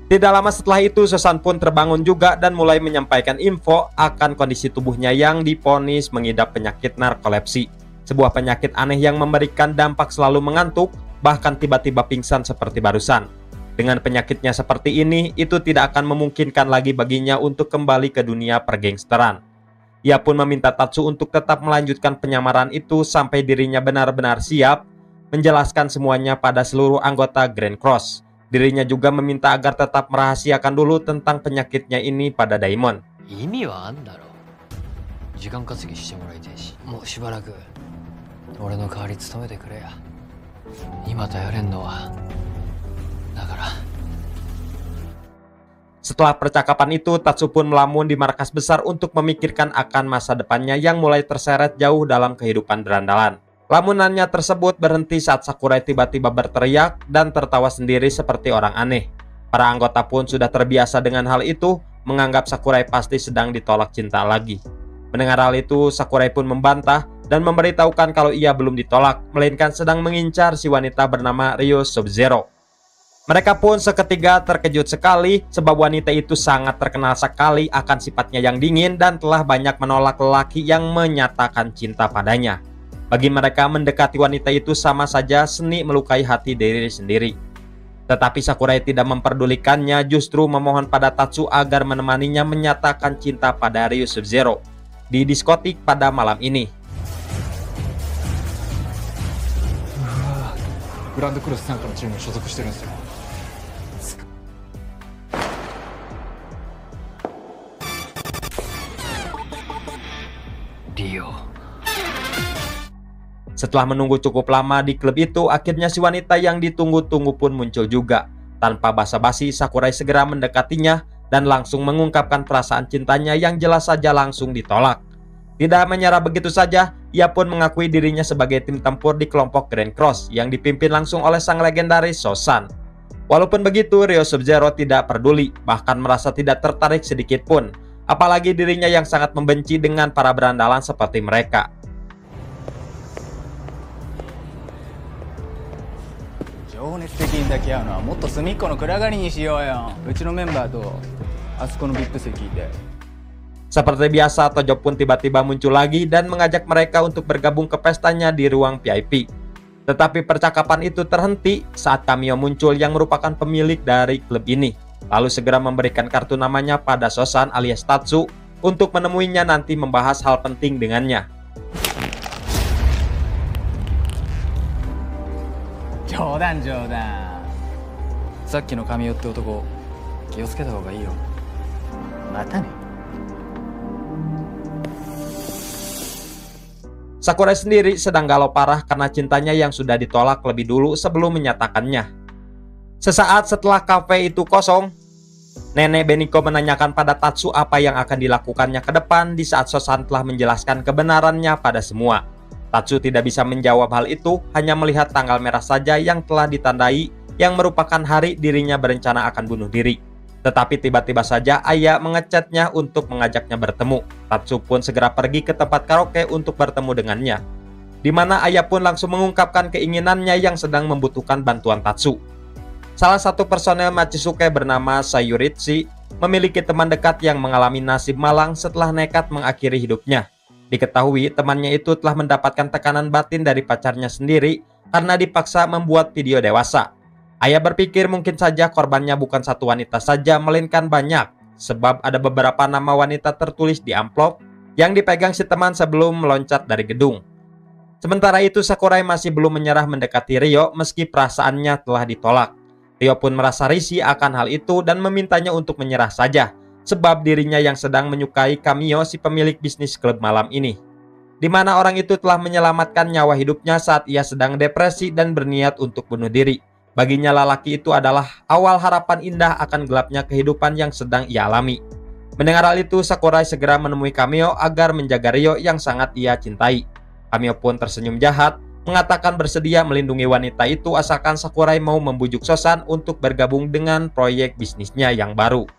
Tidak lama setelah itu, Sosan pun terbangun juga dan mulai menyampaikan info akan kondisi tubuhnya yang divonis mengidap penyakit narkolepsi. Sebuah penyakit aneh yang memberikan dampak selalu mengantuk, bahkan tiba-tiba pingsan seperti barusan. Dengan penyakitnya seperti ini, itu tidak akan memungkinkan lagi baginya untuk kembali ke dunia pergangsteran. Ia pun meminta Tatsu untuk tetap melanjutkan penyamaran itu sampai dirinya benar-benar siap menjelaskan semuanya pada seluruh anggota Grand Cross. Dirinya juga meminta agar tetap merahasiakan dulu tentang penyakitnya ini pada Daimon. 意味はあんだろ。時間稼ぎしてもらいたいし、もうしばらく俺の代わり務めてくれや。今頼れんのはだから。 Setelah percakapan itu, Tatsu pun melamun di markas besar untuk memikirkan akan masa depannya yang mulai terseret jauh dalam kehidupan berandalan. Lamunannya tersebut berhenti saat Sakurai tiba-tiba berteriak dan tertawa sendiri seperti orang aneh. Para anggota pun sudah terbiasa dengan hal itu, menganggap Sakurai pasti sedang ditolak cinta lagi. Mendengar hal itu, Sakurai pun membantah dan memberitahukan kalau ia belum ditolak, melainkan sedang mengincar si wanita bernama Ryo Sub-Zero. Mereka pun seketika terkejut sekali sebab wanita itu sangat terkenal sekali akan sifatnya yang dingin dan telah banyak menolak lelaki yang menyatakan cinta padanya. Bagi mereka, mendekati wanita itu sama saja seni melukai hati diri sendiri. Tetapi Sakurai tidak memperdulikannya, justru memohon pada Tatsu agar menemaninya menyatakan cinta pada Ryo Sub-Zero di diskotik pada malam ini. グランドクロス参加のチームに所属してるんですよ。 リオ。 Setelah menunggu cukup lama di klub itu, akhirnya si wanita yang ditunggu-tunggu pun muncul juga. Tanpa basa-basi, Sakurai segera mendekatinya dan langsung mengungkapkan perasaan cintanya yang jelas saja langsung ditolak. Tidak menyerah begitu saja, ia pun mengakui dirinya sebagai tim tempur di kelompok Grand Cross yang dipimpin langsung oleh sang legendaris Sosan. Walaupun begitu, Ryo Sub-Zero tidak peduli, bahkan merasa tidak tertarik sedikit pun. Apalagi dirinya yang sangat membenci dengan para berandalan seperti mereka. 情熱的に抱き合うのはもっと隅っこの暗がりにしようよ。うちのメンバーとあそこの VIP 席で。 Seperti biasa, Tojo pun tiba-tiba muncul lagi dan mengajak mereka untuk bergabung ke pestanya di ruang VIP. Tetapi percakapan itu terhenti saat Kamio muncul yang merupakan pemilik dari klub ini. Lalu segera memberikan kartu namanya pada Sosan alias Tatsu untuk menemuinya nanti membahas hal penting dengannya. 冗談冗談。さっきの神代って男気をつけた方がいいよ。またね。 Sakurai sendiri sedang galau parah karena cintanya yang sudah ditolak lebih dulu sebelum menyatakannya. Sesaat setelah kafe itu kosong, Nenek Beniko menanyakan pada Tatsu apa yang akan dilakukannya ke depan di saat Sosan telah menjelaskan kebenarannya pada semua. Tatsu tidak bisa menjawab hal itu, hanya melihat tanggal merah saja yang telah ditandai yang merupakan hari dirinya berencana akan bunuh diri. Tetapi tiba-tiba saja Aya mengechatnya untuk mengajaknya bertemu. Tatsu pun segera pergi ke tempat karaoke untuk bertemu dengannya, di mana Aya pun langsung mengungkapkan keinginannya yang sedang membutuhkan bantuan Tatsu. Salah satu personel Machisuke bernama Sayurichi memiliki teman dekat yang mengalami nasib malang setelah nekat mengakhiri hidupnya. Diketahui temannya itu telah mendapatkan tekanan batin dari pacarnya sendiri karena dipaksa membuat video dewasa. Aya berpikir mungkin saja korbannya bukan satu wanita saja melainkan banyak, sebab ada beberapa nama wanita tertulis di amplop yang dipegang si teman sebelum meloncat dari gedung. Sementara itu Sakurai masih belum menyerah mendekati Ryo meski perasaannya telah ditolak. Ryo pun merasa risih akan hal itu dan memintanya untuk menyerah saja, sebab dirinya yang sedang menyukai Kamio si pemilik bisnis klub malam ini, di mana orang itu telah menyelamatkan nyawa hidupnya saat ia sedang depresi dan berniat untuk bunuh diri. Baginya lelaki itu adalah awal harapan indah akan gelapnya kehidupan yang sedang ia alami. Mendengar hal itu, Sakurai segera menemui Kamio agar menjaga Ryo yang sangat ia cintai. Kamio pun tersenyum jahat, mengatakan bersedia melindungi wanita itu asalkan Sakurai mau membujuk Sosan untuk bergabung dengan proyek bisnisnya yang baru.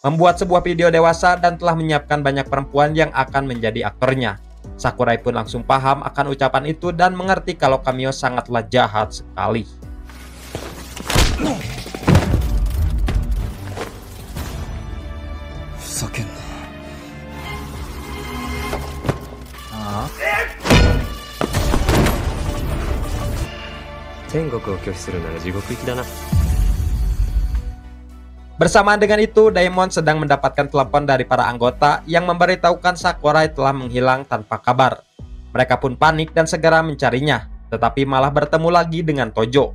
Membuat sebuah video dewasa dan telah menyiapkan banyak perempuan yang akan menjadi aktornya. Sakurai pun langsung paham akan ucapan itu dan mengerti kalau Kamio sangatlah jahat sekali. 天国を拒否するなら地獄行きだな。 Bersamaan dengan itu, Daimon sedang mendapatkan telepon dari para anggota yang memberitahukan Sakurai telah menghilang tanpa kabar. Mereka pun panik dan segera mencarinya, tetapi malah bertemu lagi dengan Tojo.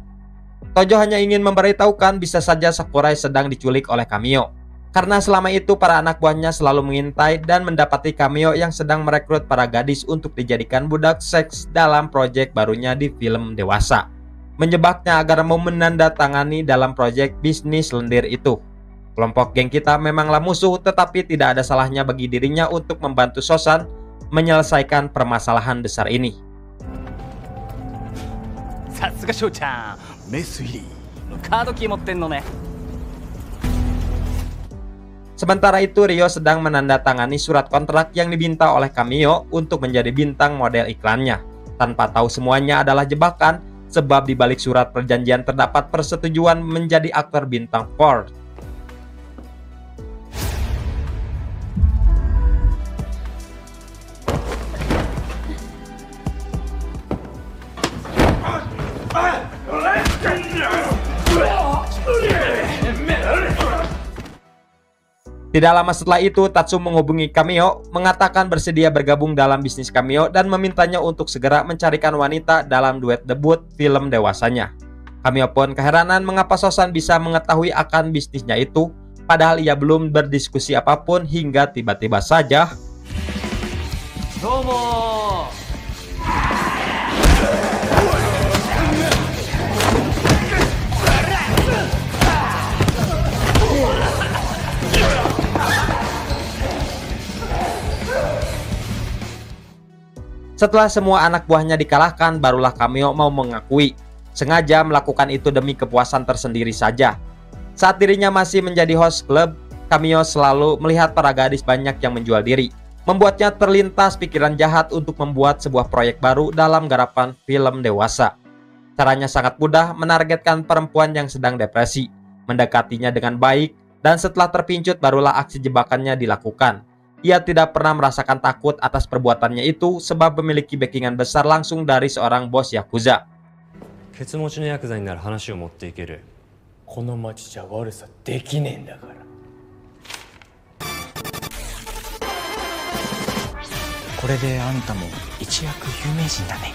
Tojo hanya ingin memberitahukan bisa saja Sakurai sedang diculik oleh Kamio. Karena selama itu para anak buahnya selalu mengintai dan mendapati Kamio yang sedang merekrut para gadis untuk dijadikan budak seks dalam proyek barunya di film dewasa. Menjebaknya agar mau menandatangani dalam proyek bisnis lendir itu. Kelompok geng kita memanglah musuh, tetapi tidak ada salahnya bagi dirinya untuk membantu Sosan menyelesaikan permasalahan besar ini. さすが翔ちゃん、メス入りのカードキー持ってんのね。 Sementara itu Ryo sedang menandatangani surat kontrak yang diminta oleh Kamio untuk menjadi bintang model iklannya. Tanpa tahu semuanya adalah jebakan, sebab di balik surat perjanjian terdapat persetujuan menjadi aktor bintang Ford. Tidak lama setelah itu, Tatsu menghubungi Kamio, mengatakan bersedia bergabung dalam bisnis Kamio dan memintanya untuk segera mencarikan wanita dalam duet debut film dewasanya. Kamio pun keheranan mengapa Sosan bisa mengetahui akan bisnisnya itu, padahal ia belum berdiskusi apapun hingga tiba-tiba saja. Domo. Setelah semua anak buahnya dikalahkan, barulah Kamio mau mengakui. Sengaja melakukan itu demi kepuasan tersendiri saja. Saat dirinya masih menjadi host klub, Kamio selalu melihat para gadis banyak yang menjual diri. Membuatnya terlintas pikiran jahat untuk membuat sebuah proyek baru dalam garapan film dewasa. Caranya sangat mudah, menargetkan perempuan yang sedang depresi, mendekatinya dengan baik, dan setelah terpincut barulah aksi jebakannya dilakukan. Ia tidak pernah merasakan takut atas perbuatannya itu sebab memiliki backingan besar langsung dari seorang bos Yakuza. ケツ持ちのヤクザになら話を持っていける。この町じゃ悪さできねえんだから。これであんたも一躍有名人だね。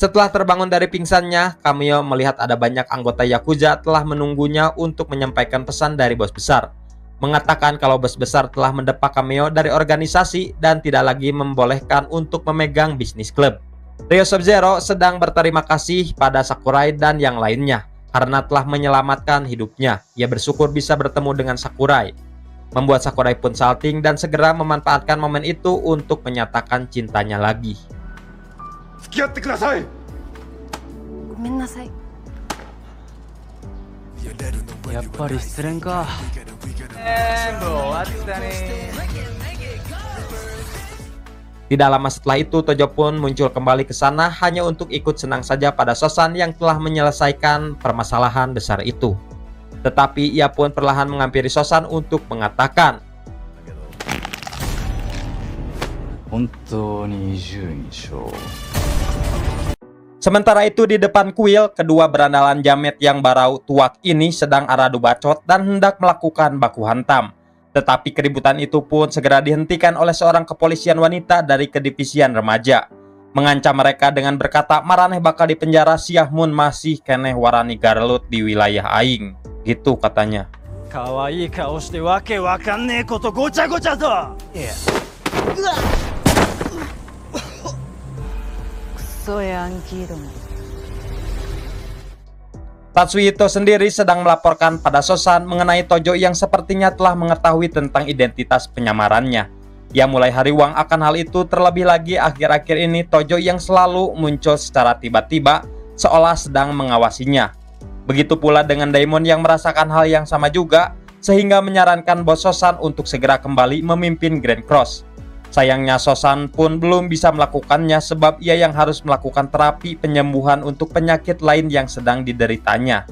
Setelah terbangun dari pingsannya, Kamio melihat ada banyak anggota Yakuza telah menunggunya untuk menyampaikan pesan dari bos besar. Mengatakan kalau bos besar telah mendepak Kamio dari organisasi dan tidak lagi membolehkan untuk memegang bisnis klub. Ryo Sub-Zero sedang berterima kasih pada Sakurai dan yang lainnya karena telah menyelamatkan hidupnya. Ia bersyukur bisa bertemu dengan Sakurai. Membuat Sakurai pun salting dan segera memanfaatkan momen itu untuk menyatakan cintanya lagi. 付き合ってください。ごめんなさい。やっぱり失恋か。全部終わったね。 Tidak lama setelah itu, Tojo pun muncul kembali ke sana hanya untuk ikut senang saja pada Sosan yang telah menyelesaikan permasalahan besar itu. Tetapi ia pun perlahan menghampiri Sosan untuk mengatakan, 本当に伊集院賞。 Sementara itu di depan kuil, kedua berandalan jamet yang barau tuak ini sedang aradu bacot dan hendak melakukan baku hantam. Tetapi keributan itu pun segera dihentikan oleh seorang kepolisian wanita dari kedivisian remaja. Mengancam mereka dengan berkata, maraneh bakal dipenjara siah mun masih keneh warani garlut di wilayah aing. Gitu katanya. 可愛い顔してわけわかんねえことごちゃごちゃと。クソヤンキーども。 Tatsuhito sendiri sedang melaporkan pada Sosan mengenai Tojo yang sepertinya telah mengetahui tentang identitas penyamarannya. Ia mulai hariwang akan hal itu, terlebih lagi akhir-akhir ini Tojo yang selalu muncul secara tiba-tiba seolah sedang mengawasinya. Begitu pula dengan Daimon yang merasakan hal yang sama juga, sehingga menyarankan bos Sosan untuk segera kembali memimpin Grand Cross. Sayangnya Sosan pun belum bisa melakukannya sebab ia yang harus melakukan terapi penyembuhan untuk penyakit lain yang sedang dideritanya.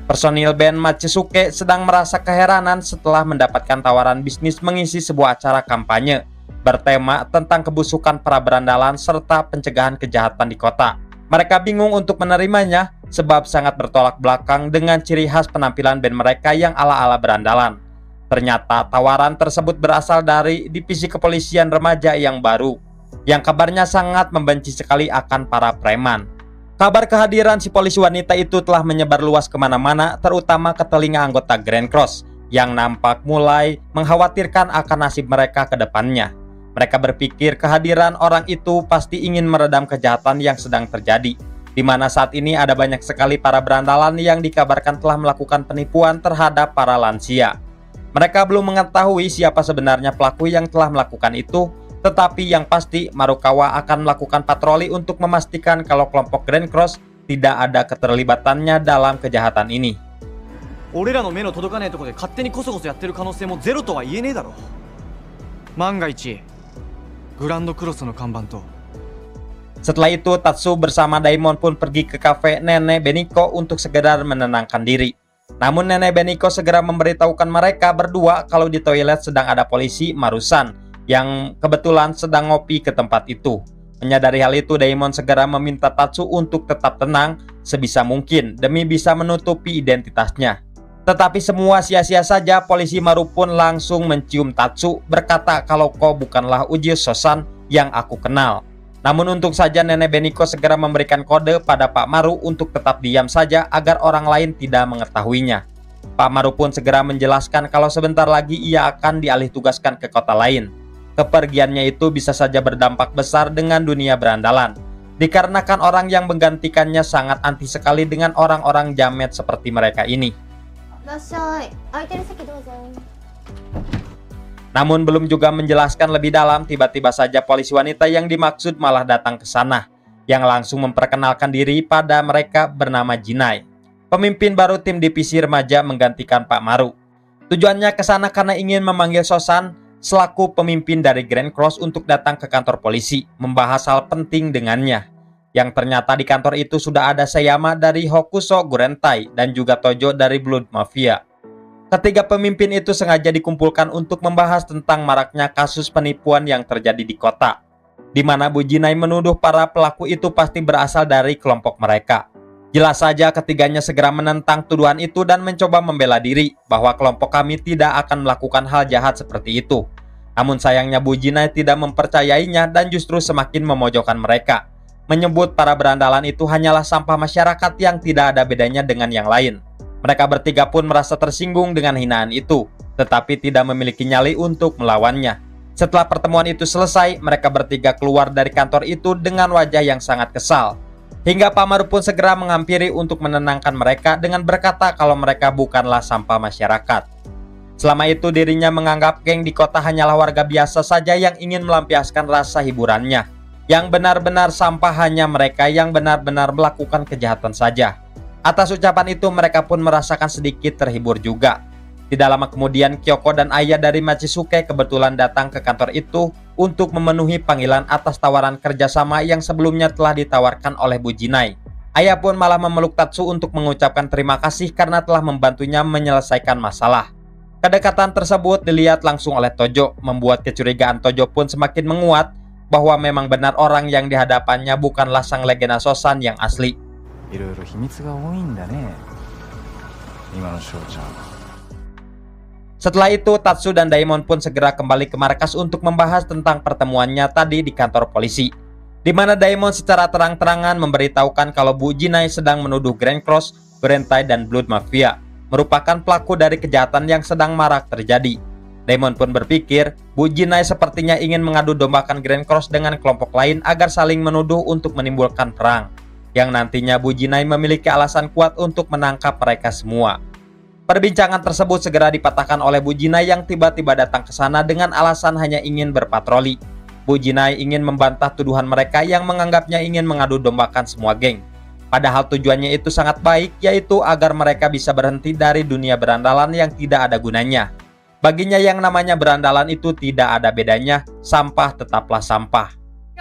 Personil band Machizuke sedang merasa keheranan setelah mendapatkan tawaran bisnis mengisi sebuah acara kampanye. bertema tentang kebusukan para berandalan serta pencegahan kejahatan di kota. Mereka bingung untuk menerimanya sebab sangat bertolak belakang dengan ciri khas penampilan band mereka yang ala-ala berandalan. Ternyata tawaran tersebut berasal dari divisi kepolisian remaja yang baru, yang kabarnya sangat membenci sekali akan para preman. Kabar kehadiran si polisi wanita itu telah menyebar luas kemana-mana, terutama ke telinga anggota Grand Cross, yang nampak mulai mengkhawatirkan akan nasib mereka ke depannya. Mereka berpikir kehadiran orang itu pasti ingin meredam kejahatan yang sedang terjadi, di mana saat ini ada banyak sekali para berandalan yang dikabarkan telah melakukan penipuan terhadap para lansia. Mereka belum mengetahui siapa sebenarnya pelaku yang telah melakukan itu, tetapi yang pasti Marukawa akan melakukan patroli untuk memastikan kalau kelompok Grand Cross tidak ada keterlibatannya dalam kejahatan ini. 俺らの目の届かないところで勝手にコソコソやってる可能性もゼロとは言えねえだろ。万が一グランドクロスの看板と Setelah itu Tatsu bersama Daimon pun pergi ke kafe Nenek Beniko untuk sekedar menenangkan diri. Namun Nenek Beniko segera memberitahukan mereka berdua kalau di toilet sedang ada polisi Marusan yang kebetulan sedang ngopi ke tempat itu. Menyadari hal itu, Daimon segera meminta Tatsu untuk tetap tenang sebisa mungkin demi bisa menutupi identitasnya. Tetapi semua sia-sia saja. Polisi Maru pun langsung mencium Tatsu, berkata kalau kau bukanlah Uji Sosan yang aku kenal. Namun untung saja Nenek Beniko segera memberikan kode pada Pak Maru untuk tetap diam saja agar orang lain tidak mengetahuinya. Pak Maru pun segera menjelaskan kalau sebentar lagi ia akan dialih tugaskan ke kota lain. Kepergiannya itu bisa saja berdampak besar dengan dunia berandalan, dikarenakan orang yang menggantikannya sangat anti sekali dengan orang-orang jamet seperti mereka ini. Namun belum juga menjelaskan lebih dalam, tiba-tiba saja polisi wanita yang dimaksud malah datang ke sana, yang langsung memperkenalkan diri pada mereka bernama Jinai, pemimpin baru tim divisi remaja menggantikan Pak Maru. Tujuannya ke sana karena ingin memanggil Sosan selaku pemimpin dari Grand Cross untuk datang ke kantor polisi, membahas hal penting dengannya. Yang ternyata di kantor itu sudah ada Sayama dari Hokuso Gurentai dan juga Tojo dari Blood Mafia. Ketiga pemimpin itu sengaja dikumpulkan untuk membahas tentang maraknya kasus penipuan yang terjadi di kota, di mana Bu Jinai menuduh para pelaku itu pasti berasal dari kelompok mereka. Jelas saja ketiganya segera menentang tuduhan itu dan mencoba membela diri bahwa kelompok kami tidak akan melakukan hal jahat seperti itu. Namun sayangnya Bu Jinai tidak mempercayainya dan justru semakin memojokkan mereka, menyebut para berandalan itu hanyalah sampah masyarakat yang tidak ada bedanya dengan yang lain. Mereka bertiga pun merasa tersinggung dengan hinaan itu, tetapi tidak memiliki nyali untuk melawannya. Setelah pertemuan itu selesai, mereka bertiga keluar dari kantor itu dengan wajah yang sangat kesal. Hingga Pak Maru pun segera menghampiri untuk menenangkan mereka dengan berkata kalau mereka bukanlah sampah masyarakat. Selama itu dirinya menganggap geng di kota hanyalah warga biasa saja yang ingin melampiaskan rasa hiburannya. Yang benar-benar sampah hanya mereka yang benar-benar melakukan kejahatan saja. Atas ucapan itu mereka pun merasakan sedikit terhibur juga. Tidak lama kemudian Kyoko dan Aya dari Machisuke kebetulan datang ke kantor itu untuk memenuhi panggilan atas tawaran kerjasama yang sebelumnya telah ditawarkan oleh Bu Jinai. Aya pun malah memeluk Tatsu untuk mengucapkan terima kasih karena telah membantunya menyelesaikan masalah. Kedekatan tersebut dilihat langsung oleh Tojo, membuat kecurigaan Tojo pun semakin menguat bahwa memang benar orang yang dihadapannya bukanlah sang legenda Sosan yang asli. Setelah itu Tatsu dan Daimon pun segera kembali ke markas untuk membahas tentang pertemuannya tadi di kantor polisi, di mana Daimon secara terang-terangan memberitahukan kalau Bu Jinai sedang menuduh Grand Cross, Gurentai dan Blood Mafia merupakan pelaku dari kejahatan yang sedang marak terjadi. Daimon pun berpikir Bu Jinai sepertinya ingin mengadu dombakan Grand Cross dengan kelompok lain agar saling menuduh untuk menimbulkan perang, yang nantinya Bu Jinai memiliki alasan kuat untuk menangkap mereka semua. Perbincangan tersebut segera dipatahkan oleh Bu Jinai yang tiba-tiba datang ke sana dengan alasan hanya ingin berpatroli. Bu Jinai ingin membantah tuduhan mereka yang menganggapnya ingin mengadu dombakan semua geng. Padahal tujuannya itu sangat baik, yaitu agar mereka bisa berhenti dari dunia berandalan yang tidak ada gunanya. Baginya yang namanya berandalan itu tidak ada bedanya, sampah tetaplah sampah.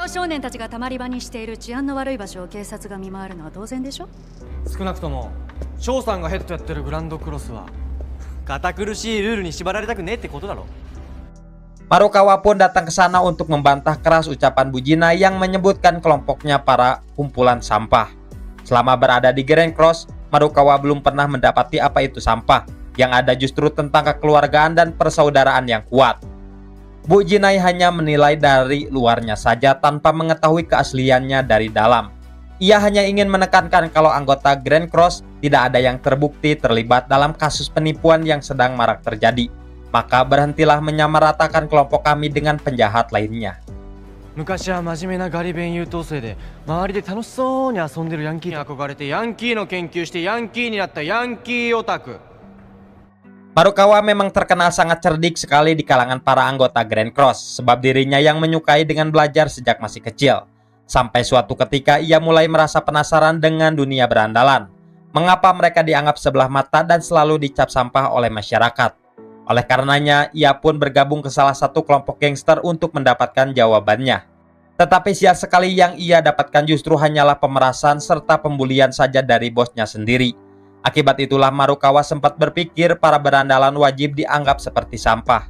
少年たちがたまり場にしている治安の悪い場所を警察が見回るのは当然でしょ。少なくとも翔さんがヘッドやってるグランドクロスは堅苦しいルールに縛られたくねえってことだろ。Marukawa pun datang ke sana untuk membantah keras ucapan Bujinai yang menyebutkan kelompoknya para kumpulan sampah. Selama berada di Grand Cross, Marukawa belum pernah mendapati apa itu sampah. Yang ada justru tentang kekeluargaan dan persaudaraan yang kuat. Bujinai hanya menilai dari luarnya saja tanpa mengetahui keasliannya dari dalam. Ia hanya ingin menekankan kalau anggota Grand Cross tidak ada yang terbukti terlibat dalam kasus penipuan yang sedang marak terjadi. Maka berhentilah menyamaratakan kelompok kami dengan penjahat lainnya. 昔は真面目なガリ勉優等生で周りで楽しそうに遊んでるヤンキーに憧れてヤンキーの研究してヤンキーになったヤンキーオタク。 Marukawa memang terkenal sangat cerdik sekali di kalangan para anggota Grand Cross sebab dirinya yang menyukai dengan belajar sejak masih kecil. Sampai suatu ketika ia mulai merasa penasaran dengan dunia berandalan. Mengapa mereka dianggap sebelah mata dan selalu dicap sampah oleh masyarakat? Oleh karenanya, ia pun bergabung ke salah satu kelompok gangster untuk mendapatkan jawabannya. Tetapi sial sekali yang ia dapatkan justru hanyalah pemerasan serta pembulian saja dari bosnya sendiri. Akibat itulah Marukawa sempat berpikir para berandalan wajib dianggap seperti sampah.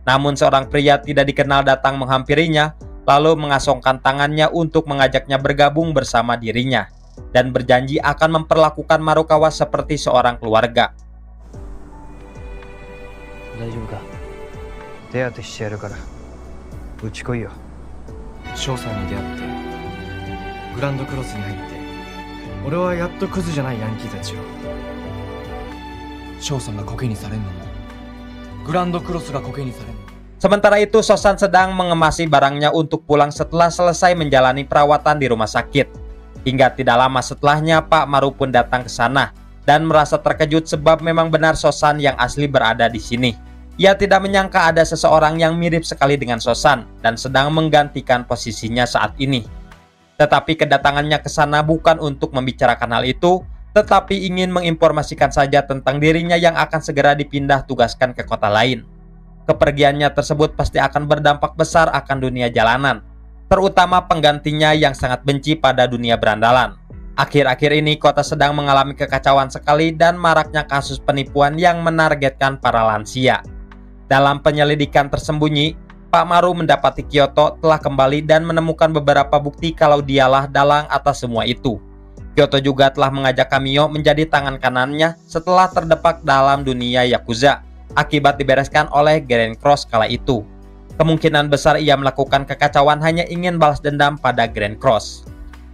Namun seorang pria tidak dikenal datang menghampirinya, lalu mengasongkan tangannya untuk mengajaknya bergabung bersama dirinya, dan berjanji akan memperlakukan Marukawa seperti seorang keluarga. 大丈夫か？手当てしてやるからうち来いよ。翔さんに出会ってグランドクロスに入って俺はやっとクズじゃないヤンキーたちを翔さんがコケにされんのもグランドクロスがコケにされんのも Sementara itu, Sosan sedang mengemasi barangnya untuk pulang setelah selesai menjalani perawatan di rumah sakit. Hingga tidak lama setelahnya, Pak Maru pun datang ke sana dan merasa terkejut sebab memang benar Sosan yang asli berada di sini. Ia tidak menyangka ada seseorang yang mirip sekali dengan Sosan dan sedang menggantikan posisinya saat ini. Tetapi kedatangannya ke sana bukan untuk membicarakan hal itu, tetapi ingin menginformasikan saja tentang dirinya yang akan segera dipindah tugaskan ke kota lain. Kepergiannya tersebut pasti akan berdampak besar akan dunia jalanan, terutama penggantinya yang sangat benci pada dunia berandalan. Akhir-akhir ini kota sedang mengalami kekacauan sekali dan maraknya kasus penipuan yang menargetkan para lansia. Dalam penyelidikan tersembunyi, Pak Maru mendapati Kyoto telah kembali dan menemukan beberapa bukti kalau dialah dalang atas semua itu. Kyoto juga telah mengajak Kamiyo menjadi tangan kanannya setelah terdepak dalam dunia Yakuza akibat dibereskan oleh Grand Cross kala itu. Kemungkinan besar ia melakukan kekacauan hanya ingin balas dendam pada Grand Cross.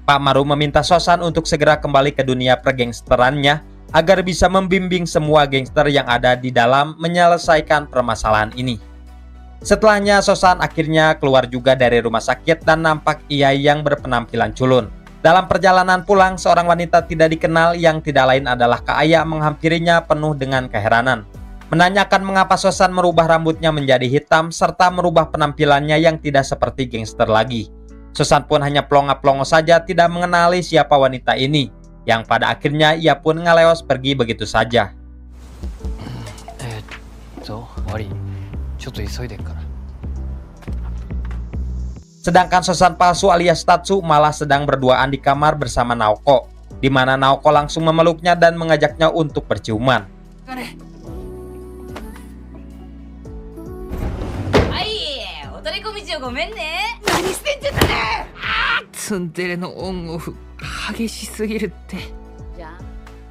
Pak Maru meminta Sosan untuk segera kembali ke dunia pergangsterannya agar bisa membimbing semua gangster yang ada di dalam menyelesaikan permasalahan ini. Setelahnya, Sosan akhirnya keluar juga dari rumah sakit dan nampak ia yang berpenampilan culun. Dalam perjalanan pulang, seorang wanita tidak dikenal yang tidak lain adalah Kak Aya menghampirinya penuh dengan keheranan. Menanyakan mengapa Sosan merubah rambutnya menjadi hitam serta merubah penampilannya yang tidak seperti gangster lagi. Sosan pun hanya pelongo-pelongo saja tidak mengenali siapa wanita ini, yang pada akhirnya ia pun ngeleos pergi begitu saja. 悪い。ちょっと急いでっから。 Sedangkan Sosan palsu alias Tatsu malah sedang berduaan di kamar bersama Naoko, di mana Naoko langsung memeluknya dan mengajaknya untuk berciuman.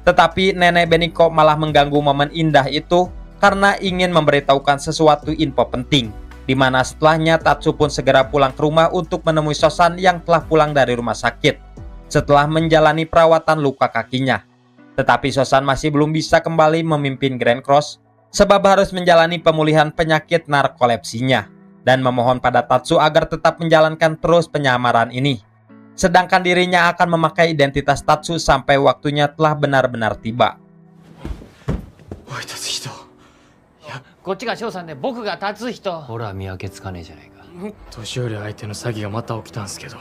Tetapi Nenek Beniko malah mengganggu momen indah itu karena ingin memberitahukan sesuatu info penting, di mana setelahnya Tatsu pun segera pulang ke rumah untuk menemui Sosan yang telah pulang dari rumah sakit setelah menjalani perawatan luka kakinya. Tetapi Sosan masih belum bisa kembali memimpin Grand Cross sebab harus menjalani pemulihan penyakit narkolepsinya dan memohon pada Tatsu agar tetap menjalankan terus penyamaran ini. Sedangkan dirinya akan memakai identitas Tatsu sampai waktunya telah benar-benar tiba. こっちが翔さんで僕が立つ人。ほら見分けつかねえじゃないか。年寄り相手の詐欺がまた起きたんすけど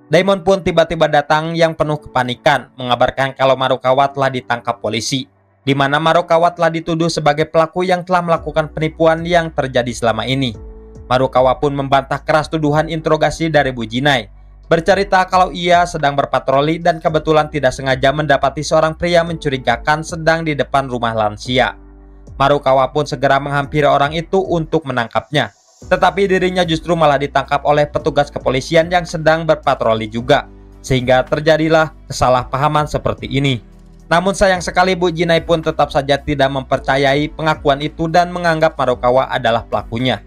Daimon pun tiba-tiba datang yang penuh kepanikan, mengabarkan kalau Marukawa telah ditangkap polisi, di mana Marukawa telah dituduh sebagai pelaku yang telah melakukan penipuan yang terjadi selama ini. Marukawa pun membantah keras tuduhan interogasi dari Bujinai, bercerita kalau ia sedang berpatroli dan kebetulan tidak sengaja mendapati seorang pria mencurigakan sedang di depan rumah lansia. Marukawa pun segera menghampiri orang itu untuk menangkapnya. Tetapi dirinya justru malah ditangkap oleh petugas kepolisian yang sedang berpatroli juga. Sehingga terjadilah kesalahpahaman seperti ini. Namun sayang sekali Bu Jinai pun tetap saja tidak mempercayai pengakuan itu dan menganggap Marukawa adalah pelakunya.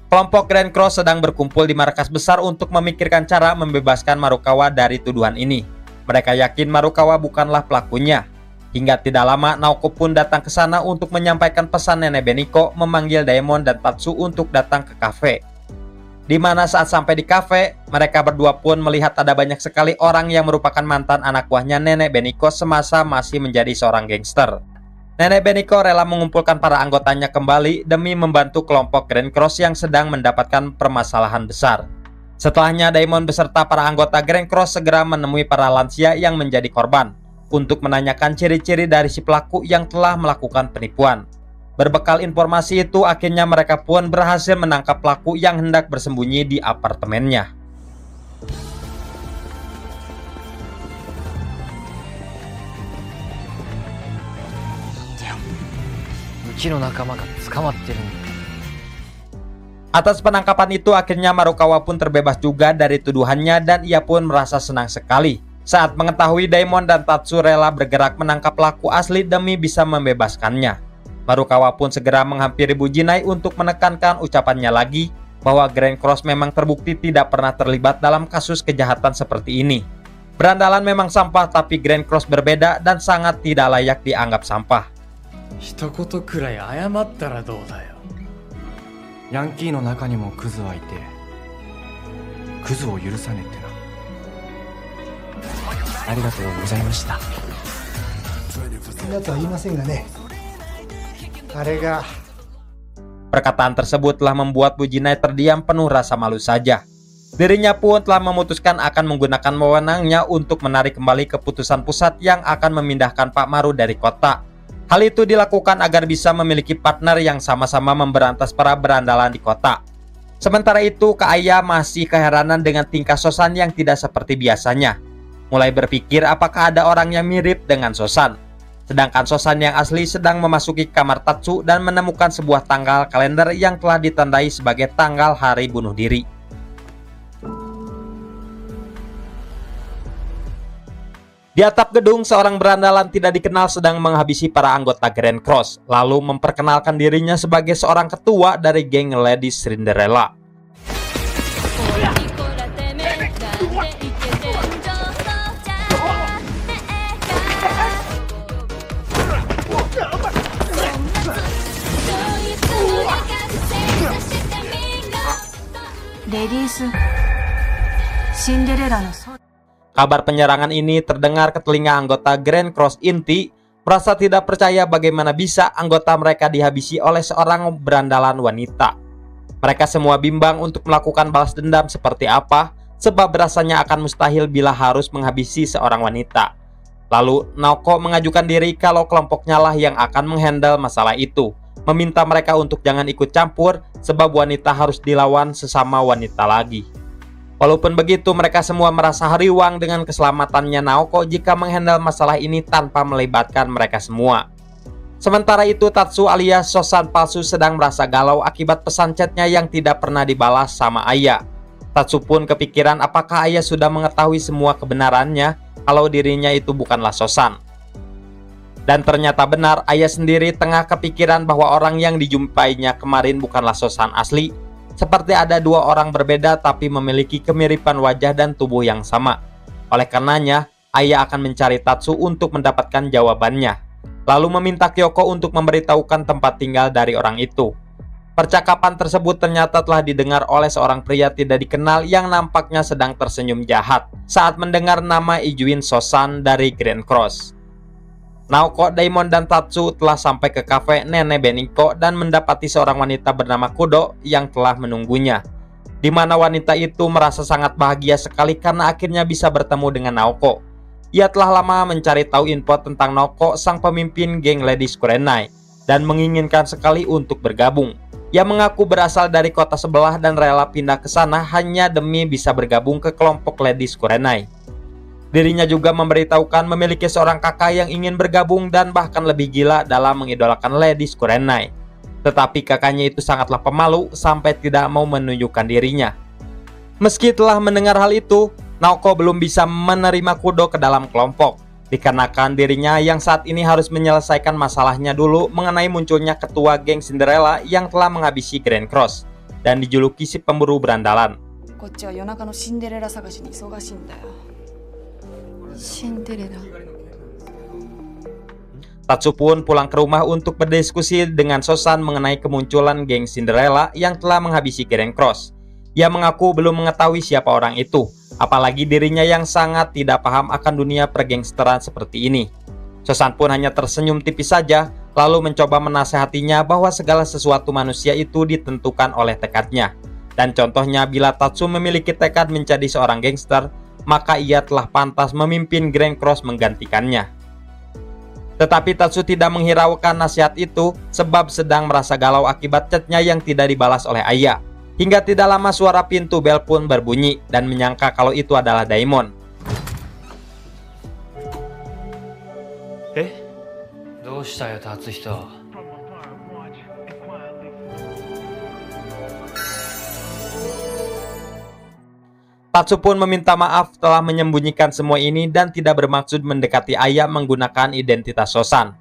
Kelompok Grand Cross sedang berkumpul di markas besar untuk memikirkan cara membebaskan Marukawa dari tuduhan ini. Mereka yakin Marukawa bukanlah pelakunya. Hingga tidak lama Naoko pun datang ke sana untuk menyampaikan pesan Nenek Beniko memanggil Daemon dan Tatsu untuk datang ke kafe. Di mana saat sampai di kafe, mereka berdua pun melihat ada banyak sekali orang yang merupakan mantan anak buahnya Nenek Beniko semasa masih menjadi seorang gangster. Nenek Beniko rela mengumpulkan para anggotanya kembali demi membantu kelompok Grand Cross yang sedang mendapatkan permasalahan besar. Setelahnya Daemon beserta para anggota Grand Cross segera menemui para lansia yang menjadi korban untuk menanyakan ciri-ciri dari si pelaku yang telah melakukan penipuan. Berbekal informasi itu, akhirnya mereka pun berhasil menangkap pelaku yang hendak bersembunyi di apartemennya. うちの仲間が捕まってるんだ。 Atas penangkapan itu akhirnya Marukawa pun terbebas juga dari tuduhannya dan ia pun merasa senang sekali saat mengetahui Daemon dan Tatsu rela bergerak menangkap pelaku asli demi bisa membebaskannya. Marukawa pun segera menghampiri Bu Jinai untuk menekankan ucapannya lagi bahwa Grand Cross memang terbukti tidak pernah terlibat dalam kasus kejahatan seperti ini. Berandalan memang sampah, tapi Grand Cross berbeda dan sangat tidak layak dianggap sampah. 一言くらい謝ったらどうだよ。ヤンキーの中にもクズはいて、クズを許さねえってな。ありがとうございました。だとは言いませんがね、あれが Perkataan tersebut telah membuat Bu Jinai terdiam penuh rasa malu saja. Dirinya pun telah memutuskan akan menggunakan wewenangnya untuk menarik kembali keputusan pusat yang akan memindahkan Pak Maru dari kota. Hal itu dilakukan agar bisa memiliki partner yang sama-sama memberantas para berandalan di kota. Sementara itu, Kak Aya masih keheranan dengan tingkah Sosan yang tidak seperti biasanya. Mulai berpikir apakah ada orang yang mirip dengan Sosan. Sedangkan Sosan yang asli sedang memasuki kamar Tatsu dan menemukan sebuah tanggal kalender yang telah ditandai sebagai tanggal hari bunuh diri. Di atap gedung, seorang berandalan tidak dikenal sedang menghabisi para anggota Grand Cross, lalu memperkenalkan dirinya sebagai seorang ketua dari geng Lady Cinderella. Ladies Cinderella no Kabar penyerangan ini terdengar ke telinga anggota Grand Cross inti, merasa tidak percaya bagaimana bisa anggota mereka dihabisi oleh seorang berandalan wanita. Mereka semua bimbang untuk melakukan balas dendam seperti apa, sebab rasanya akan mustahil bila harus menghabisi seorang wanita. Lalu Naoko mengajukan diri kalau kelompoknya lah yang akan menghandle masalah itu, meminta mereka untuk jangan ikut campur sebab wanita harus dilawan sesama wanita lagi. Walaupun begitu, mereka semua merasa hariwang dengan keselamatannya Naoko jika menghandle masalah ini tanpa melibatkan mereka semua. Sementara itu, Tatsu alias Sosan palsu sedang merasa galau akibat pesan chatnya yang tidak pernah dibalas sama Aya. Tatsu pun kepikiran apakah Aya sudah mengetahui semua kebenarannya kalau dirinya itu bukanlah Sosan. Dan ternyata benar, Aya sendiri tengah kepikiran bahwa orang yang dijumpainya kemarin bukanlah Sosan asli. Seperti ada dua orang berbeda tapi memiliki kemiripan wajah dan tubuh yang sama. Oleh karenanya, Aya akan mencari Tatsu untuk mendapatkan jawabannya. Lalu meminta Kyoko untuk memberitahukan tempat tinggal dari orang itu. Percakapan tersebut ternyata telah didengar oleh seorang pria tidak dikenal yang nampaknya sedang tersenyum jahat saat mendengar nama Ijuin Sosan dari Grand Cross. Naoko, Daemon, dan Tatsu telah sampai ke kafe Nenek Beniko dan mendapati seorang wanita bernama Kudo yang telah menunggunya. Di mana wanita itu merasa sangat bahagia sekali karena akhirnya bisa bertemu dengan Naoko. Ia telah lama mencari tahu info tentang Naoko, sang pemimpin geng Ladies Kurenai, dan menginginkan sekali untuk bergabung. Ia mengaku berasal dari kota sebelah dan rela pindah ke sana hanya demi bisa bergabung ke kelompok Ladies Kurenai. Dirinya juga memberitahukan memiliki seorang kakak yang ingin bergabung dan bahkan lebih gila dalam mengidolakan Lady Kurenai. Tetapi kakaknya itu sangatlah pemalu sampai tidak mau menunjukkan dirinya. Meski telah mendengar hal itu, Naoko belum bisa menerima Kudo ke dalam kelompok, dikarenakan dirinya yang saat ini harus menyelesaikan masalahnya dulu mengenai munculnya ketua geng Cinderella yang telah menghabisi Grand Cross dan dijuluki si pemburu berandalan. こっちは夜中のシンデレラ探しに忙しいんだよ。シンデレラ。 Tatsu pun pulang ke rumah untuk berdiskusi dengan Sosan mengenai kemunculan geng Cinderella yang telah menghabisi Grand Cross. Ia mengaku belum mengetahui siapa orang itu, apalagi dirinya yang sangat tidak paham akan dunia pergangsteran seperti ini. Sosan pun hanya tersenyum tipis saja, lalu mencoba menasehatinya bahwa segala sesuatu manusia itu ditentukan oleh tekadnya. Dan contohnya bila Tatsu memiliki tekad menjadi seorang gangster, maka ia telah pantas memimpin Grand Cross menggantikannya. Tetapi Tatsu tidak menghiraukan nasihat itu sebab sedang merasa galau akibat chatnya yang tidak dibalas oleh Aya. Hingga tidak lama suara pintu bel pun berbunyi dan menyangka kalau itu adalah Daimon. どうしたよ達人。 Tatsu pun meminta maaf telah menyembunyikan semua ini dan tidak bermaksud mendekati Aya menggunakan identitas Sosan.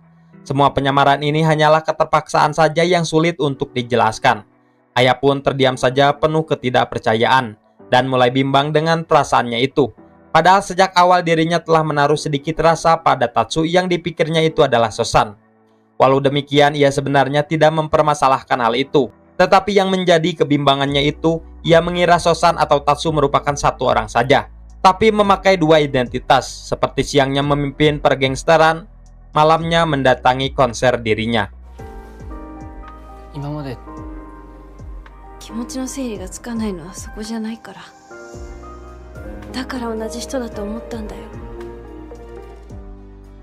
Semua penyamaran ini hanyalah keterpaksaan saja yang sulit untuk dijelaskan. Aya pun terdiam saja penuh ketidakpercayaan dan mulai bimbang dengan perasaannya itu. Padahal sejak awal dirinya telah menaruh sedikit rasa pada Tatsu yang dipikirnya itu adalah Sosan. Walau demikian, ia sebenarnya tidak mempermasalahkan hal itu. Tetapi yang menjadi kebimbangannya itu, ia mengira Sosan atau Tatsu merupakan satu orang saja, tapi memakai dua identitas, seperti siangnya memimpin pergangsteran, malamnya mendatangi konser dirinya. 今まで気持ちの整理がつかないのはそこじゃないから。だから同じ人だと思ったんだよ。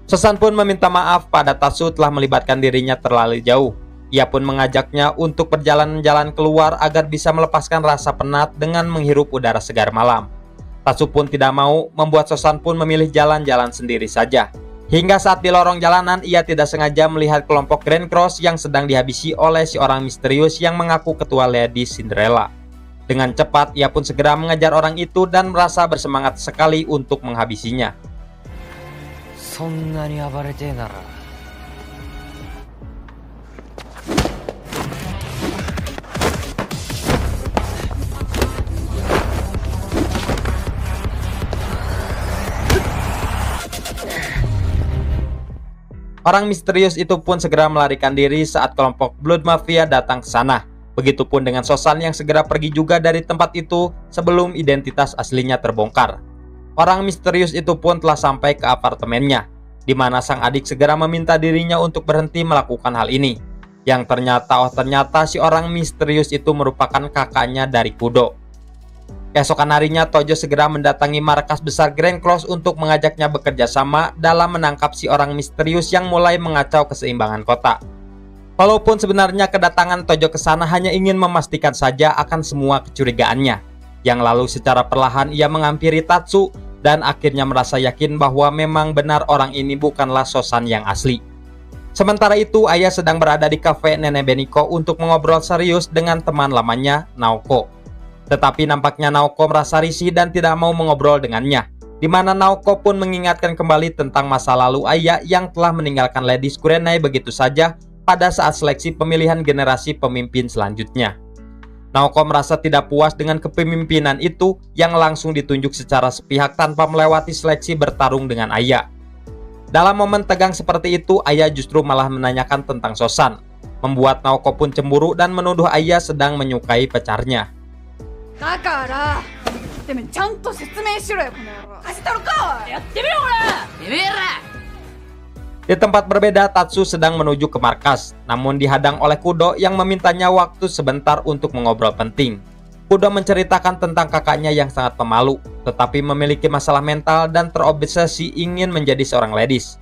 Sosan pun meminta maaf pada Tatsu telah melibatkan dirinya terlalu jauh. Ia pun mengajaknya untuk berjalan-jalan keluar agar bisa melepaskan rasa penat dengan menghirup udara segar malam. Tatsu pun tidak mau, membuat Sosan pun memilih jalan-jalan sendiri saja. Hingga saat di lorong jalanan, ia tidak sengaja melihat kelompok Grand Cross yang sedang dihabisi oleh si orang misterius yang mengaku ketua Lady Cinderella. Dengan cepat, ia pun segera mengejar orang itu dan merasa bersemangat sekali untuk menghabisinya. そんなに暴れてえなら Orang misterius itu pun segera melarikan diri saat kelompok Blood Mafia datang ke sana. Begitupun dengan Sosan yang segera pergi juga dari tempat itu sebelum identitas aslinya terbongkar. Orang misterius itu pun telah sampai ke apartemennya, di mana sang adik segera meminta dirinya untuk berhenti melakukan hal ini. Yang ternyata si orang misterius itu merupakan kakaknya dari Kudo. Keesokan harinya, Tojo segera mendatangi markas besar Grand Cross untuk mengajaknya bekerja sama dalam menangkap si orang misterius yang mulai mengacau keseimbangan kota. Walaupun sebenarnya kedatangan Tojo ke sana hanya ingin memastikan saja akan semua kecurigaannya. Yang lalu secara perlahan ia menghampiri Tatsu dan akhirnya merasa yakin bahwa memang benar orang ini bukanlah Sosan yang asli. Sementara itu, Aya sedang berada di kafe Nenek Beniko untuk mengobrol serius dengan teman lamanya, Naoko. Tetapi nampaknya Naoko merasa risih dan tidak mau mengobrol dengannya, di mana Naoko pun mengingatkan kembali tentang masa lalu Aya yang telah meninggalkan Lady Kurenai begitu saja pada saat seleksi pemilihan generasi pemimpin selanjutnya. Naoko merasa tidak puas dengan kepemimpinan itu yang langsung ditunjuk secara sepihak tanpa melewati seleksi bertarung dengan Aya. Dalam momen tegang seperti itu, Aya justru malah menanyakan tentang Sosan, membuat Naoko pun cemburu dan menuduh Aya sedang menyukai pacarnya. だからでもちゃんと説明しろよこの野郎。貸したろか。やってみろこれ。てめえら。 Di tempat berbeda, Tatsu sedang menuju ke markas, namun dihadang oleh Kudo yang memintanya waktu sebentar untuk mengobrol penting. Kudo menceritakan tentang kakaknya yang sangat pemalu, tetapi memiliki masalah mental dan terobsesi ingin menjadi seorang ladies.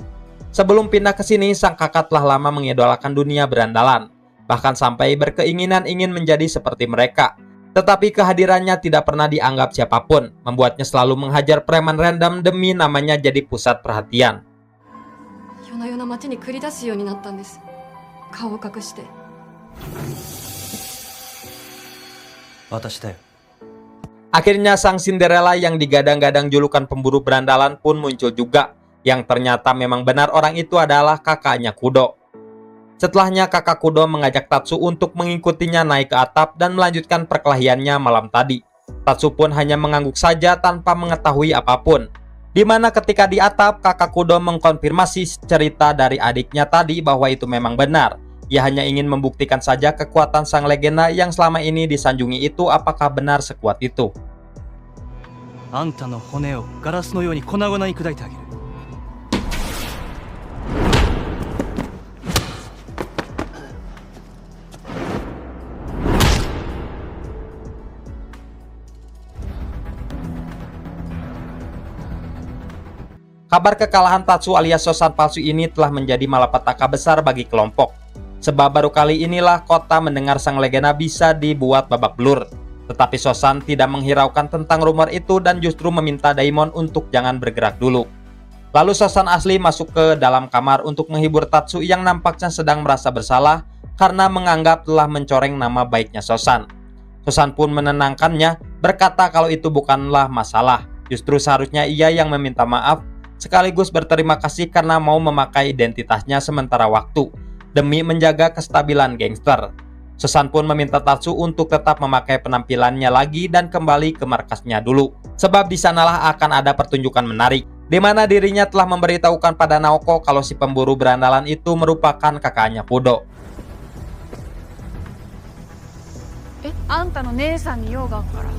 Sebelum pindah ke sini, sang kakak telah lama mengidolakan dunia berandalan, bahkan sampai berkeinginan ingin menjadi seperti mereka. Tetapi kehadirannya tidak pernah dianggap siapapun, membuatnya selalu menghajar preman random demi namanya jadi pusat perhatian. 夜な夜な街に繰り出すようになったんです。顔を隠して。私だよ。 Akhirnya sang Cinderella yang digadang-gadang julukan pemburu berandalan pun muncul juga, yang ternyata memang benar orang itu adalah kakaknya Kudo. Setelahnya kakak Kudo mengajak Tatsu untuk mengikutinya naik ke atap dan melanjutkan perkelahiannya malam tadi. Tatsu pun hanya mengangguk saja tanpa mengetahui apapun. Dimana ketika di atap, kakak Kudo mengkonfirmasi cerita dari adiknya tadi bahwa itu memang benar. Ia hanya ingin membuktikan saja kekuatan sang legenda yang selama ini disanjungi itu apakah benar sekuat itu. あんたの骨をガラスのように粉々に砕いてあげる。 Kabar kekalahan Tatsu alias Sosan palsu ini telah menjadi malapetaka besar bagi kelompok. Sebab baru kali inilah kota mendengar sang legenda bisa dibuat babak belur. Tetapi Sosan tidak menghiraukan tentang rumor itu dan justru meminta Daimon untuk jangan bergerak dulu. Lalu Sosan asli masuk ke dalam kamar untuk menghibur Tatsu yang nampaknya sedang merasa bersalah karena menganggap telah mencoreng nama baiknya Sosan. Sosan pun menenangkannya, berkata kalau itu bukanlah masalah. Justru seharusnya ia yang meminta maaf, sekaligus berterima kasih karena mau memakai identitasnya sementara waktu demi menjaga kestabilan gangster. Sosan pun meminta Tatsu untuk tetap memakai penampilannya lagi dan kembali ke markasnya dulu, sebab di sanalah akan ada pertunjukan menarik, di mana dirinya telah memberitahukan pada Naoko kalau si pemburu berandalan itu merupakan kakaknya Kudo. あんたの姉さんに用があるから。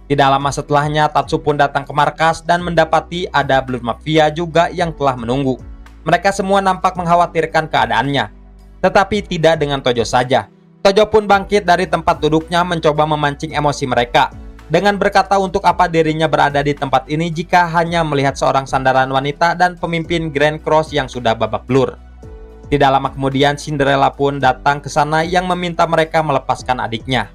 Tidak lama setelahnya, Tatsu pun datang ke markas dan mendapati ada Blood Mafia juga yang telah menunggu. Mereka semua nampak mengkhawatirkan keadaannya. Tetapi tidak dengan Tojo saja. Tojo pun bangkit dari tempat duduknya mencoba memancing emosi mereka, dengan berkata untuk apa dirinya berada di tempat ini jika hanya melihat seorang sandaran wanita dan pemimpin Grand Cross yang sudah babak belur. Tidak lama kemudian, Cinderella pun datang ke sana yang meminta mereka melepaskan adiknya.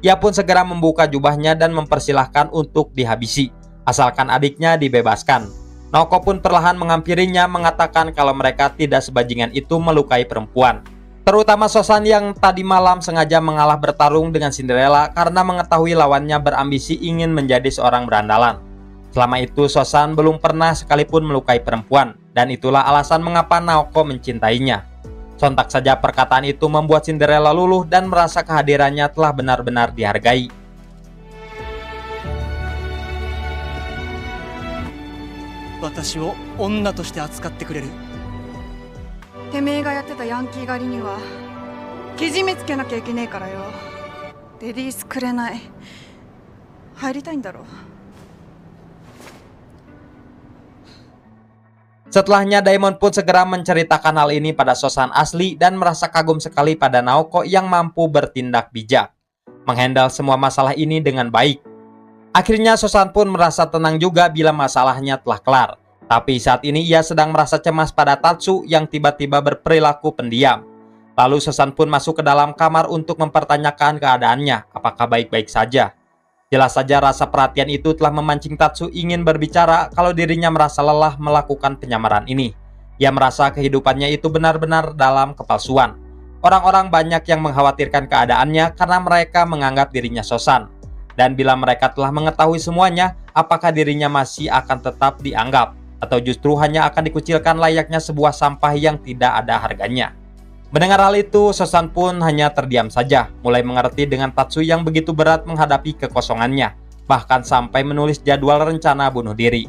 'Ia pun segera membuka jubahnya dan mempersilahkan untuk dihabisi, asalkan adiknya dibebaskan. Naoko pun perlahan menghampirinya mengatakan kalau mereka tidak sebajingan itu melukai perempuan. Terutama Sosan yang tadi malam sengaja mengalah bertarung dengan Cinderella karena mengetahui lawannya berambisi ingin menjadi seorang berandalan. Selama itu Sosan belum pernah sekalipun melukai perempuan, dan itulah alasan mengapa Naoko mencintainya. Sontak saja perkataan itu membuat Cinderella luluh dan merasa kehadirannya telah benar-benar dihargai. 私を女として扱ってくれる。 てめえがやってたヤンキー狩りにはけじめつけなきゃいけねえからよ。レディースくれない。入りたいんだろ。 Setelahnya Daimon pun segera menceritakan hal ini pada Sosan asli dan merasa kagum sekali pada Naoko yang mampu bertindak bijak, menghandle semua masalah ini dengan baik. Akhirnya Sosan pun merasa tenang juga bila masalahnya telah kelar. Tapi saat ini ia sedang merasa cemas pada Tatsu yang tiba-tiba berperilaku pendiam. Lalu Sosan pun masuk ke dalam kamar untuk mempertanyakan keadaannya, apakah baik-baik saja. Jelas saja rasa perhatian itu telah memancing Tatsu ingin berbicara kalau dirinya merasa lelah melakukan penyamaran ini. Ia merasa kehidupannya itu benar-benar dalam kepalsuan. Orang-orang banyak yang mengkhawatirkan keadaannya karena mereka menganggap dirinya Sosan. Dan bila mereka telah mengetahui semuanya, apakah dirinya masih akan tetap dianggap? Atau justru hanya akan dikucilkan layaknya sebuah sampah yang tidak ada harganya? Mendengar hal itu, Sosan pun hanya terdiam saja, mulai mengerti dengan Tatsu yang begitu berat menghadapi kekosongannya, bahkan sampai menulis jadwal rencana bunuh diri.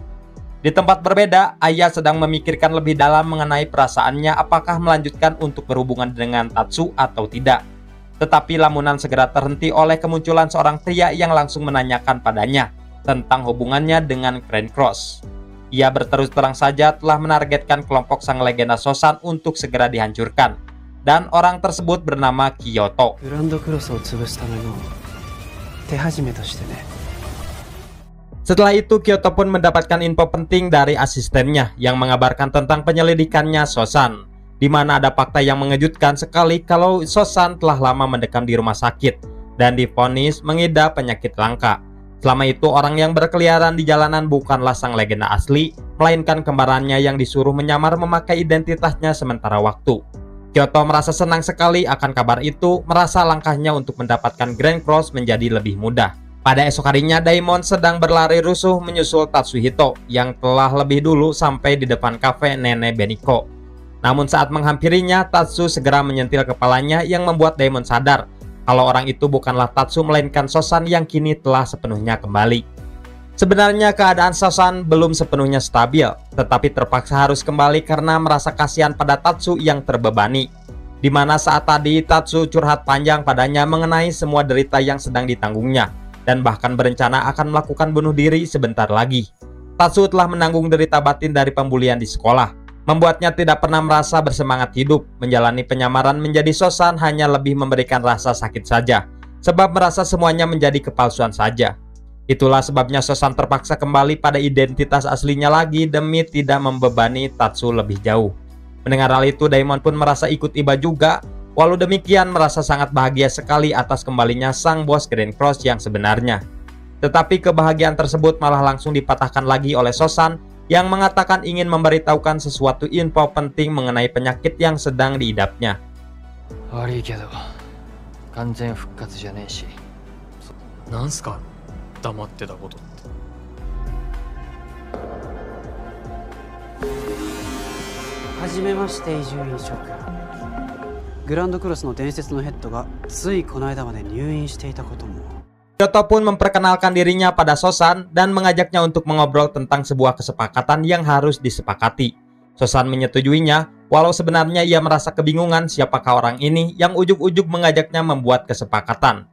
Di tempat berbeda, Aya sedang memikirkan lebih dalam mengenai perasaannya apakah melanjutkan untuk berhubungan dengan Tatsu atau tidak. Tetapi lamunan segera terhenti oleh kemunculan seorang pria yang langsung menanyakan padanya tentang hubungannya dengan Grand Cross. Ia berterus terang saja telah menargetkan kelompok sang legenda Sosan untuk segera dihancurkan. dan orang tersebut bernama Kyoto. グランドクロスを潰すための手始めとしてね。 Setelah itu, Kyoto pun mendapatkan info penting dari asistennya yang mengabarkan tentang penyelidikannya Sosan, di mana ada fakta yang mengejutkan sekali kalau Sosan telah lama mendekam di rumah sakit dan divonis mengidap penyakit langka. Selama itu, orang yang berkeliaran di jalanan bukanlah sang legenda asli, melainkan kembarannya yang disuruh menyamar memakai identitasnya sementara waktu. Kyoto merasa senang sekali akan kabar itu, merasa langkahnya untuk mendapatkan Grand Cross menjadi lebih mudah. Pada esok harinya, Daimon sedang berlari rusuh menyusul Tatsuhito yang telah lebih dulu sampai di depan kafe Nenek Beniko. Namun saat menghampirinya, Tatsu segera menyentil kepalanya yang membuat Daimon sadar kalau orang itu bukanlah Tatsu melainkan Sosan yang kini telah sepenuhnya kembali. Sebenarnya keadaan Sosan belum sepenuhnya stabil, tetapi terpaksa harus kembali karena merasa kasihan pada Tatsu yang terbebani. Di mana saat tadi Tatsu curhat panjang padanya mengenai semua derita yang sedang ditanggungnya, dan bahkan berencana akan melakukan bunuh diri sebentar lagi. Tatsu telah menanggung derita batin dari pembulian di sekolah, membuatnya tidak pernah merasa bersemangat hidup. Menjalani penyamaran menjadi Sosan hanya lebih memberikan rasa sakit saja, sebab merasa semuanya menjadi kepalsuan saja. Itulah sebabnya Sosan terpaksa kembali pada identitas aslinya lagi demi tidak membebani Tatsu lebih jauh. Mendengar hal itu, Daimon pun merasa ikut iba juga. Walau demikian, merasa sangat bahagia sekali atas kembalinya sang bos Grand Cross yang sebenarnya. Tetapi kebahagiaan tersebut malah langsung dipatahkan lagi oleh Sosan yang mengatakan ingin memberitahukan sesuatu info penting mengenai penyakit yang sedang diidapnya. 悪いけど完全復活じゃねえし。なんすか黙ってたことって。はじめまして伊集院諸君。グランドクロスの伝説のヘッドがついこの間まで入院していたことも。 Kyoto pun memperkenalkan dirinya pada Sosan dan mengajaknya untuk mengobrol tentang sebuah kesepakatan yang harus disepakati. Sosan menyetujuinya, walau sebenarnya ia merasa kebingungan siapakah orang ini yang ujuk-ujuk mengajaknya membuat kesepakatan.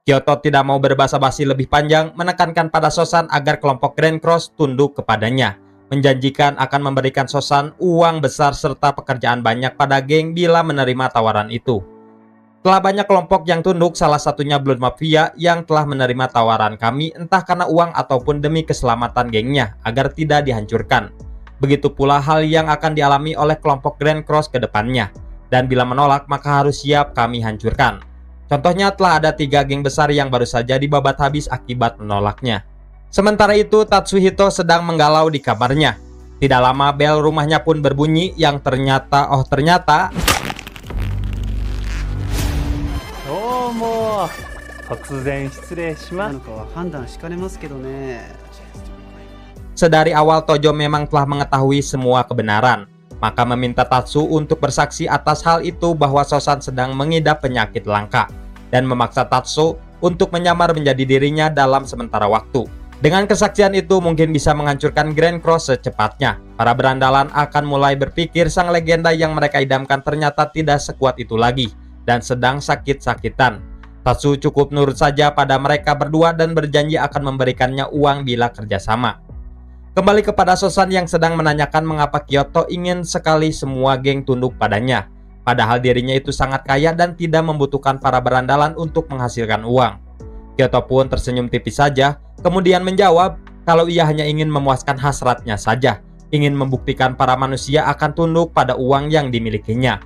Kyoto tidak mau berbasa-basi lebih panjang, menekankan pada Sosan agar kelompok Grand Cross tunduk kepadanya, menjanjikan akan memberikan Sosan uang besar serta pekerjaan banyak pada geng bila menerima tawaran itu. Telah banyak kelompok yang tunduk, salah satunya Blood Mafia yang telah menerima tawaran kami entah karena uang ataupun demi keselamatan gengnya agar tidak dihancurkan. Begitu pula hal yang akan dialami oleh kelompok Grand Cross ke depannya, dan bila menolak maka harus siap kami hancurkan. Contohnya telah ada 3 geng besar yang baru saja dibabat habis akibat menolaknya. Sementara itu Tatsuhito sedang menggalau di kamarnya. Tidak lama bel rumahnya pun berbunyi yang ternyata sedari awal Tojo memang telah mengetahui semua kebenaran, maka meminta Tatsu untuk bersaksi atas hal itu bahwa Sosan sedang mengidap penyakit langka, dan memaksa Tatsu untuk menyamar menjadi dirinya dalam sementara waktu. Dengan kesaksian itu mungkin bisa menghancurkan Grand Cross secepatnya. Para berandalan akan mulai berpikir sang legenda yang mereka idamkan ternyata tidak sekuat itu lagi, dan sedang sakit-sakitan. Tatsu cukup nurut saja pada mereka berdua dan berjanji akan memberikannya uang bila kerjasama. Kembali kepada Sosan yang sedang menanyakan mengapa Kyoto ingin sekali semua geng tunduk padanya, padahal dirinya itu sangat kaya dan tidak membutuhkan para berandalan untuk menghasilkan uang. Kyoto pun tersenyum tipis saja, kemudian menjawab kalau ia hanya ingin memuaskan hasratnya saja, ingin membuktikan para manusia akan tunduk pada uang yang dimilikinya.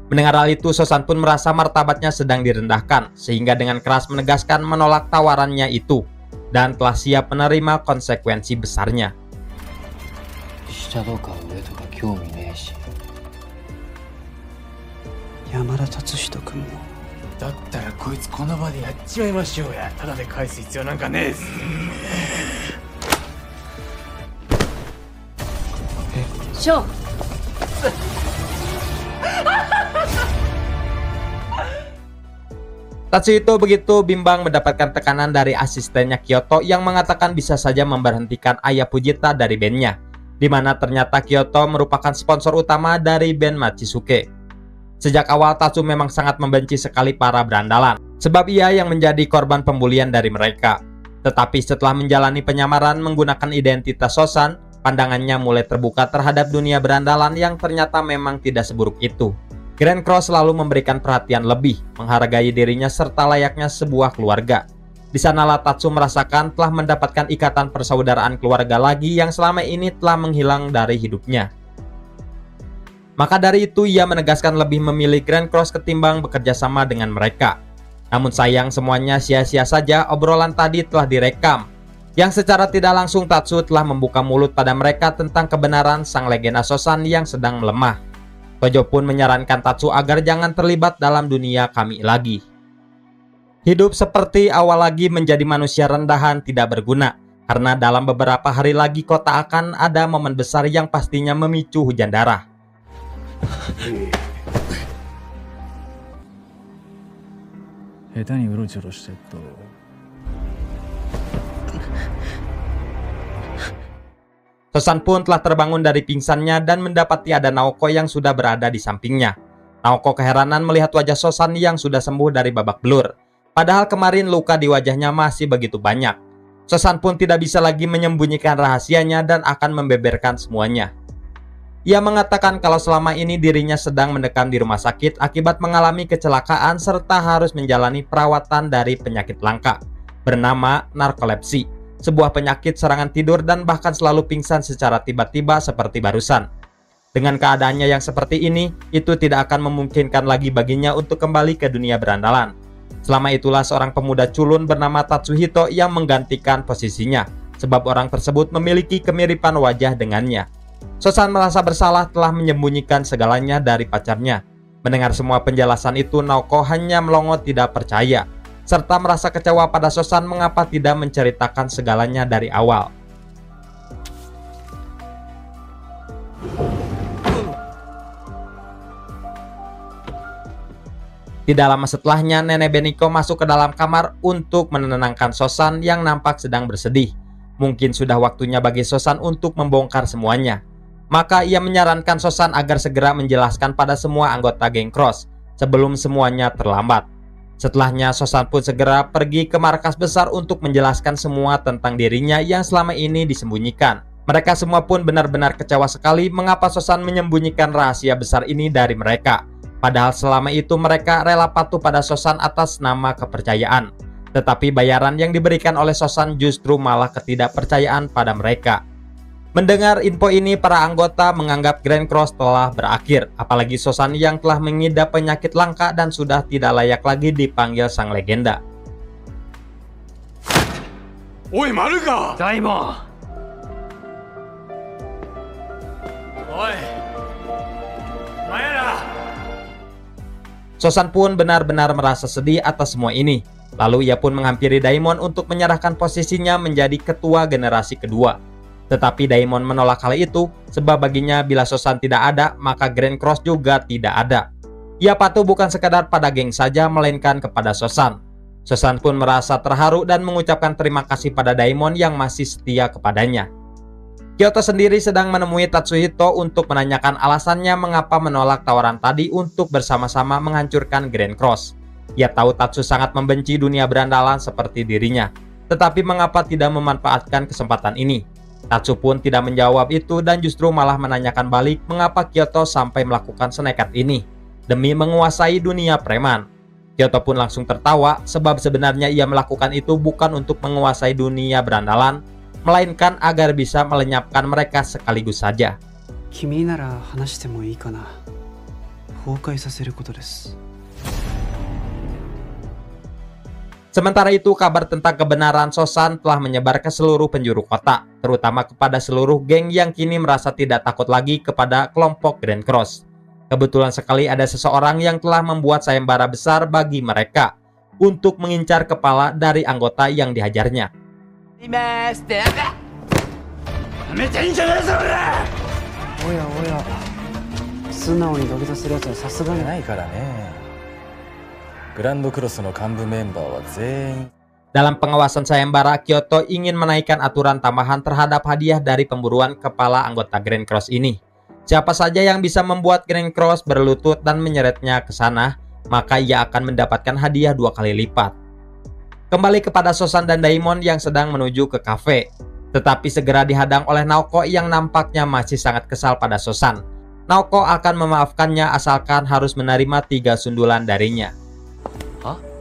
Mendengar hal itu, Sosan pun merasa martabatnya sedang direndahkan, sehingga dengan keras menegaskan menolak tawarannya itu, dan telah siap menerima konsekuensi besarnya. Yamada Tatsuhito君も。だったらこいつこの場でやっちまいましょうや。ただで返す必要なんかねえっす。ショー。Tatsuhito begitu bimbang mendapatkan tekanan dari asistennya Kyoto yang mengatakan bisa saja memberhentikan Ayah Fujita dari bandnya, di mana ternyata Kyoto merupakan sponsor utama dari band Machisuke. Sejak awal Tatsu memang sangat membenci sekali para berandalan, sebab ia yang menjadi korban pembulian dari mereka. Tetapi setelah menjalani penyamaran menggunakan identitas Sosan, pandangannya mulai terbuka terhadap dunia berandalan yang ternyata memang tidak seburuk itu. Grand Cross selalu memberikan perhatian lebih, menghargai dirinya serta layaknya sebuah keluarga. Di sanalah Tatsu merasakan telah mendapatkan ikatan persaudaraan keluarga lagi yang selama ini telah menghilang dari hidupnya. Maka dari itu ia menegaskan lebih memilih Grand Cross ketimbang bekerja sama dengan mereka. Namun sayang semuanya sia-sia saja, obrolan tadi telah direkam. Yang secara tidak langsung Tatsu telah membuka mulut pada mereka tentang kebenaran sang legenda Sosan yang sedang melemah. Tojo pun menyarankan Tatsu agar jangan terlibat dalam dunia kami lagi. Hidup seperti awal lagi menjadi manusia rendahan tidak berguna, karena dalam beberapa hari lagi kota akan ada momen besar yang pastinya memicu hujan darah. Sosan pun telah terbangun dari pingsannya dan mendapati ada Naoko yang sudah berada di sampingnya. Naoko keheranan melihat wajah Sosan yang sudah sembuh dari babak belur. Padahal kemarin luka di wajahnya masih begitu banyak. Sosan pun tidak bisa lagi menyembunyikan rahasianya dan akan membeberkan semuanya. Ia mengatakan kalau selama ini dirinya sedang mendekam di rumah sakit akibat mengalami kecelakaan serta harus menjalani perawatan dari penyakit langka bernama narkolepsi, sebuah penyakit serangan tidur dan bahkan selalu pingsan secara tiba-tiba seperti barusan. Dengan keadaannya yang seperti ini, itu tidak akan memungkinkan lagi baginya untuk kembali ke dunia berandalan. Selama itulah seorang pemuda culun bernama Tatsuhito yang menggantikan posisinya, sebab orang tersebut memiliki kemiripan wajah dengannya. Sosan merasa bersalah telah menyembunyikan segalanya dari pacarnya. Mendengar semua penjelasan itu, Naoko hanya melongo tidak percaya, serta merasa kecewa pada Sosan mengapa tidak menceritakan segalanya dari awal. Tidak lama setelahnya, Nenek Beniko masuk ke dalam kamar untuk menenangkan Sosan yang nampak sedang bersedih. Mungkin sudah waktunya bagi Sosan untuk membongkar semuanya. Maka ia menyarankan Sosan agar segera menjelaskan pada semua anggota geng Cross sebelum semuanya terlambat. Setelahnya Sosan pun segera pergi ke markas besar untuk menjelaskan semua tentang dirinya yang selama ini disembunyikan. Mereka semua pun benar-benar kecewa sekali mengapa Sosan menyembunyikan rahasia besar ini dari mereka. Padahal selama itu mereka rela patuh pada Sosan atas nama kepercayaan. Tetapi bayaran yang diberikan oleh Sosan justru malah ketidakpercayaan pada mereka. Mendengar info ini, para anggota menganggap Grand Cross telah berakhir, apalagi Sosan yang telah mengidap penyakit langka dan sudah tidak layak lagi dipanggil sang legenda. Oi Maruka! Daimon! Oi! Mayara! Sosan pun benar-benar merasa sedih atas semua ini. Lalu ia pun menghampiri Daimon untuk menyerahkan posisinya menjadi ketua generasi kedua. Tetapi Daimon menolak hal itu, sebab baginya bila Sosan tidak ada, maka Grand Cross juga tidak ada. Ia patuh bukan sekadar pada geng saja, melainkan kepada Sosan. Sosan pun merasa terharu dan mengucapkan terima kasih pada Daimon yang masih setia kepadanya. Kyoto sendiri sedang menemui Tatsuhito untuk menanyakan alasannya mengapa menolak tawaran tadi untuk bersama-sama menghancurkan Grand Cross. Ia tahu Tatsu sangat membenci dunia berandalan seperti dirinya, tetapi mengapa tidak memanfaatkan kesempatan ini? Tatsu pun tidak menjawab itu dan justru malah menanyakan balik mengapa Kyoto sampai melakukan senekat ini demi menguasai dunia preman. Kyoto pun langsung tertawa sebab sebenarnya ia melakukan itu bukan untuk menguasai dunia berandalan, melainkan agar bisa melenyapkan mereka sekaligus saja. Kimi nara hanashite mo ii kana? Houkai saseru koto desu. Sementara itu, kabar tentang kebenaran Sosan telah menyebar ke seluruh penjuru kota, terutama kepada seluruh geng yang kini merasa tidak takut lagi kepada kelompok Grand Cross. Kebetulan sekali ada seseorang yang telah membuat sayembara besar bagi mereka untuk mengincar kepala dari anggota yang dihajarnya. Oya, oya. Sunao ni dogeta suru yatsu wa sasuga ni nai kara ne. Grand Cross no kanbu member wa zein. Dalam pengawasan sayembara, Kyoto ingin menaikkan aturan tambahan terhadap hadiah dari pemburuan kepala anggota Grand Cross ini. Siapa saja yang bisa membuat Grand Cross berlutut dan menyeretnya ke sana, maka ia akan mendapatkan hadiah 2 kali lipat. Kembali kepada Sosan dan Daimon yang sedang menuju ke kafe, tetapi segera dihadang oleh Naoko yang nampaknya masih sangat kesal pada Sosan. Naoko akan memaafkannya asalkan harus menerima 3 sundulan darinya. Hah?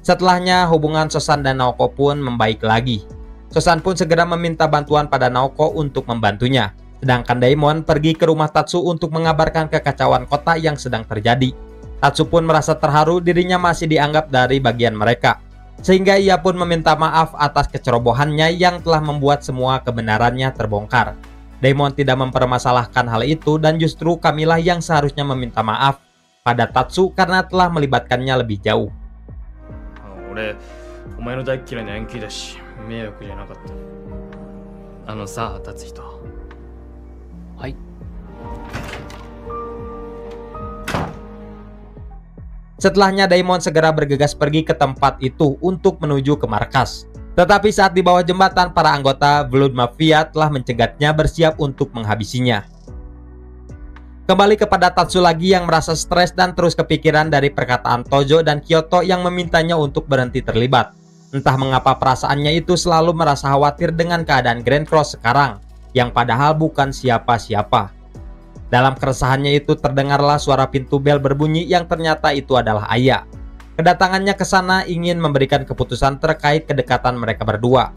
Setelahnya, hubungan Sosan dan Naoko pun membaik lagi. Sosan pun segera meminta bantuan pada Naoko untuk membantunya. Sedangkan Daimon pergi ke rumah Tatsu untuk mengabarkan kekacauan kota yang sedang terjadi. Tatsu pun merasa terharu dirinya masih dianggap dari bagian mereka. Sehingga ia pun meminta maaf atas kecerobohannya yang telah membuat semua kebenarannya terbongkar. Daimon tidak mempermasalahkan hal itu dan justru Kamilah yang seharusnya meminta maaf pada Tatsu karena telah melibatkannya lebih jauh. 俺お前の大っ嫌いなヤンキーだし迷惑じゃなかったあのさ達人はい。 Setelahnya Daimon segera bergegas pergi ke tempat itu untuk menuju ke markas. Tetapi saat di bawah jembatan, para anggota Blood Mafia telah mencegatnya bersiap untuk menghabisinya. Kembali kepada Tatsu lagi yang merasa stres dan terus kepikiran dari perkataan Tojo dan Kyoto yang memintanya untuk berhenti terlibat. Entah mengapa perasaannya itu selalu merasa khawatir dengan keadaan Grand Cross sekarang, yang padahal bukan siapa-siapa. Dalam keresahannya itu terdengarlah suara pintu bel berbunyi yang ternyata itu adalah Aya. Kedatangannya ke sana ingin memberikan keputusan terkait kedekatan mereka berdua.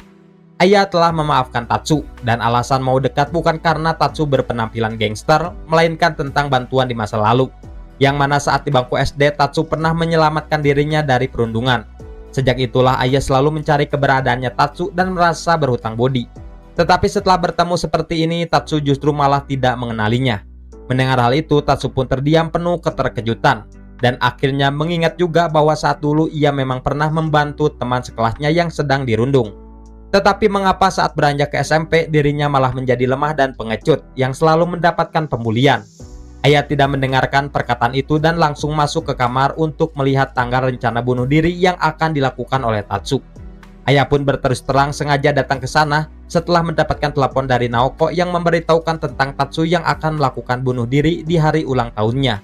Aya telah memaafkan Tatsu, dan alasan mau dekat bukan karena Tatsu berpenampilan gangster, melainkan tentang bantuan di masa lalu. Yang mana saat di bangku SD, Tatsu pernah menyelamatkan dirinya dari perundungan. Sejak itulah Aya selalu mencari keberadaannya Tatsu dan merasa berhutang budi. Tetapi setelah bertemu seperti ini, Tatsu justru malah tidak mengenalinya. Mendengar hal itu, Tatsu pun terdiam penuh keterkejutan. Dan akhirnya mengingat juga bahwa saat dulu ia memang pernah membantu teman sekelasnya yang sedang dirundung. Tetapi mengapa saat beranjak ke SMP, dirinya malah menjadi lemah dan pengecut yang selalu mendapatkan pemulihan? Aya tidak mendengarkan perkataan itu dan langsung masuk ke kamar untuk melihat tanggal rencana bunuh diri yang akan dilakukan oleh Tatsu. Aya pun berterus terang sengaja datang ke sana setelah mendapatkan telepon dari Naoko yang memberitahukan tentang Tatsu yang akan melakukan bunuh diri di hari ulang tahunnya.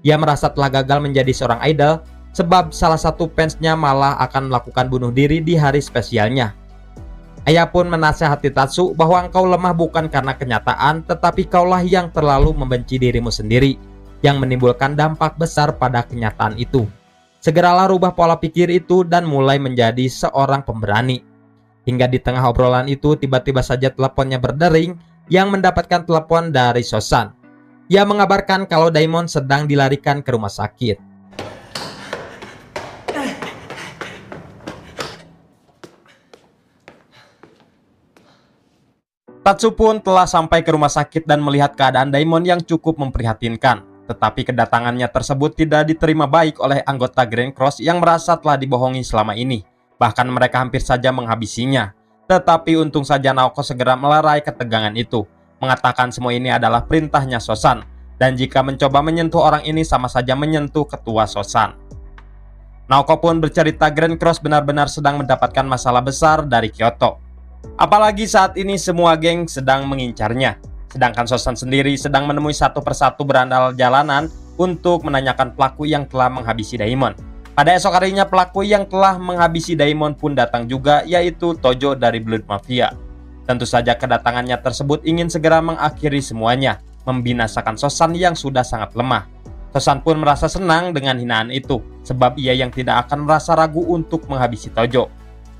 Ia merasa telah gagal menjadi seorang idol sebab salah satu fansnya malah akan melakukan bunuh diri di hari spesialnya. Aya pun menasihati Tatsu bahwa engkau lemah bukan karena kenyataan, tetapi kaulah yang terlalu membenci dirimu sendiri, yang menimbulkan dampak besar pada kenyataan itu. Segeralah rubah pola pikir itu dan mulai menjadi seorang pemberani. Hingga di tengah obrolan itu tiba-tiba saja teleponnya berdering yang mendapatkan telepon dari Sosan. Ia mengabarkan kalau Daimon sedang dilarikan ke rumah sakit. Tatsu pun telah sampai ke rumah sakit dan melihat keadaan Daimon yang cukup memprihatinkan. Tetapi kedatangannya tersebut tidak diterima baik oleh anggota Grand Cross yang merasa telah dibohongi selama ini. Bahkan mereka hampir saja menghabisinya. Tetapi untung saja Naoko segera melerai ketegangan itu, mengatakan semua ini adalah perintahnya Sosan, dan jika mencoba menyentuh orang ini sama saja menyentuh ketua Sosan. Naoko pun bercerita Grand Cross benar-benar sedang mendapatkan masalah besar dari Kyoto. Apalagi saat ini semua geng sedang mengincarnya. Sedangkan Sosan sendiri sedang menemui satu persatu berandal jalanan untuk menanyakan pelaku yang telah menghabisi Daimon. Pada esok harinya pelaku yang telah menghabisi Daimon pun datang juga, yaitu Tojo dari Blood Mafia. Tentu saja kedatangannya tersebut ingin segera mengakhiri semuanya, membinasakan Sosan yang sudah sangat lemah. Sosan pun merasa senang dengan hinaan itu, sebab ia yang tidak akan merasa ragu untuk menghabisi Tojo.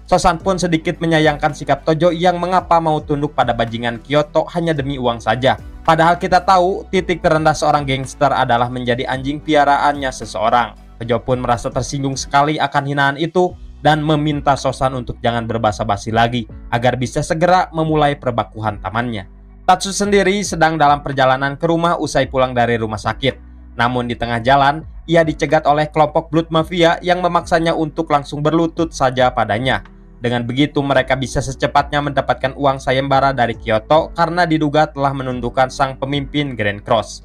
Sosan pun sedikit menyayangkan sikap Tojo yang mengapa mau tunduk pada bajingan Kyoto hanya demi uang saja. Padahal kita tahu titik terendah seorang gangster adalah menjadi anjing piaraannya seseorang. Tojo pun merasa tersinggung sekali akan hinaan itu dan meminta Sosan untuk jangan berbasa-basi lagi agar bisa segera memulai perbakuhan tamannya. Tatsu sendiri sedang dalam perjalanan ke rumah usai pulang dari rumah sakit. Namun di tengah jalan, ia dicegat oleh kelompok Blood Mafia yang memaksanya untuk langsung berlutut saja padanya. Dengan begitu mereka bisa secepatnya mendapatkan uang sayembara dari Kyoto karena diduga telah menundukkan sang pemimpin Grand Cross.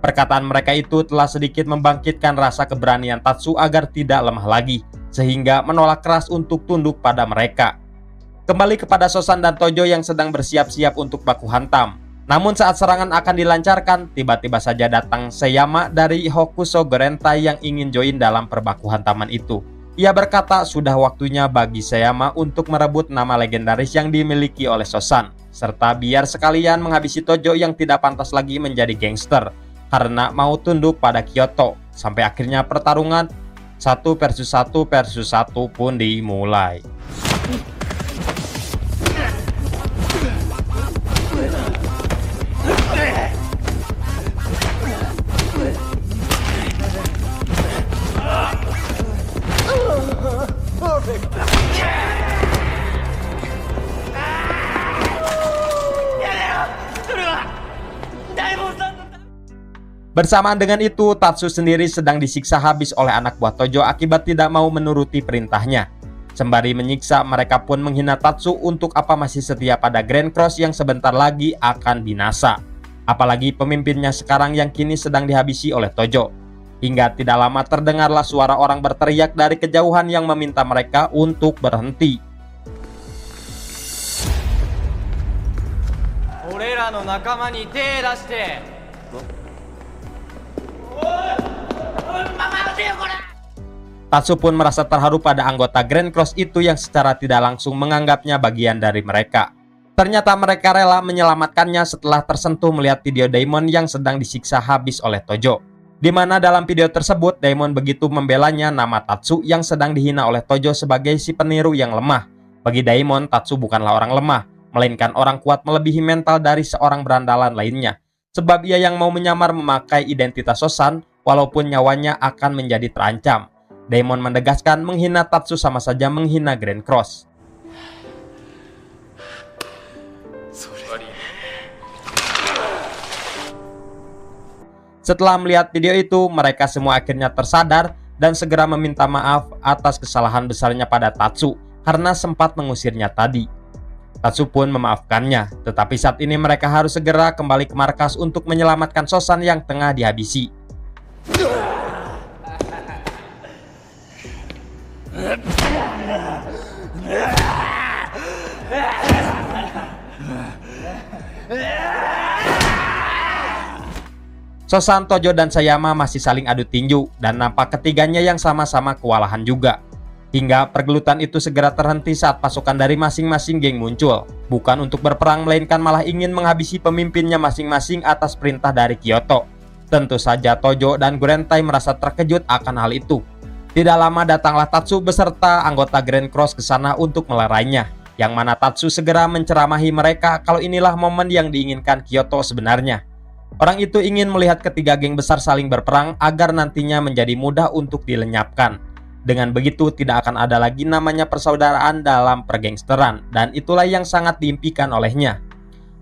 Perkataan mereka itu telah sedikit membangkitkan rasa keberanian Tatsu agar tidak lemah lagi, sehingga menolak keras untuk tunduk pada mereka. Kembali kepada Sosan dan Tojo yang sedang bersiap-siap untuk baku hantam. Namun saat serangan akan dilancarkan, tiba-tiba saja datang Seyama dari Hokuso Gorentai yang ingin join dalam perbaku hantaman itu. Ia berkata sudah waktunya bagi Sayama untuk merebut nama legendaris yang dimiliki oleh Sosan, serta biar sekalian menghabisi Tojo yang tidak pantas lagi menjadi gangster karena mau tunduk pada Kyoto. Sampai akhirnya pertarungan 1 versus 1 pun dimulai. Bersamaan dengan itu, Tatsu sendiri sedang disiksa habis oleh anak buah Tojo akibat tidak mau menuruti perintahnya. Sembari menyiksa, mereka pun menghina Tatsu untuk apa masih setia pada Grand Cross yang sebentar lagi akan binasa. Apalagi pemimpinnya sekarang yang kini sedang dihabisi oleh Tojo. Hingga tidak lama terdengarlah suara orang berteriak dari kejauhan yang meminta mereka untuk berhenti. Tatsu pun merasa terharu pada anggota Grand Cross itu yang secara tidak langsung menganggapnya bagian dari mereka. Ternyata mereka rela menyelamatkannya setelah tersentuh melihat video Daimon yang sedang disiksa habis oleh Tojo. Di mana dalam video tersebut Daimon begitu membelanya nama Tatsu yang sedang dihina oleh Tojo sebagai si peniru yang lemah. Bagi Daimon, Tatsu bukanlah orang lemah, melainkan orang kuat melebihi mental dari seorang berandalan lainnya. Sebab ia yang mau menyamar memakai identitas Sosan walaupun nyawanya akan menjadi terancam. Daimon menegaskan menghina Tatsu sama saja menghina Grand Cross. Setelah melihat video itu, mereka semua akhirnya tersadar dan segera meminta maaf atas kesalahan besarnya pada Tatsu karena sempat mengusirnya tadi. Tatsu pun memaafkannya, tetapi saat ini mereka harus segera kembali ke markas untuk menyelamatkan Sosan yang tengah dihabisi. Sosan, Tojo, dan Sayama masih saling adu tinju dan nampak ketiganya yang sama-sama kewalahan juga. Hingga pergelutan itu segera terhenti saat pasukan dari masing-masing geng muncul. Bukan untuk berperang melainkan malah ingin menghabisi pemimpinnya masing-masing atas perintah dari Kyoto. Tentu saja Tojo dan Gurentai merasa terkejut akan hal itu. Tidak lama datanglah Tatsu beserta anggota Grand Cross ke sana untuk melerainya. Yang mana Tatsu segera menceramahi mereka kalau inilah momen yang diinginkan Kyoto sebenarnya. Orang itu ingin melihat ketiga geng besar saling berperang agar nantinya menjadi mudah untuk dilenyapkan. Dengan begitu tidak akan ada lagi namanya persaudaraan dalam pergangsteran, dan itulah yang sangat diimpikan olehnya.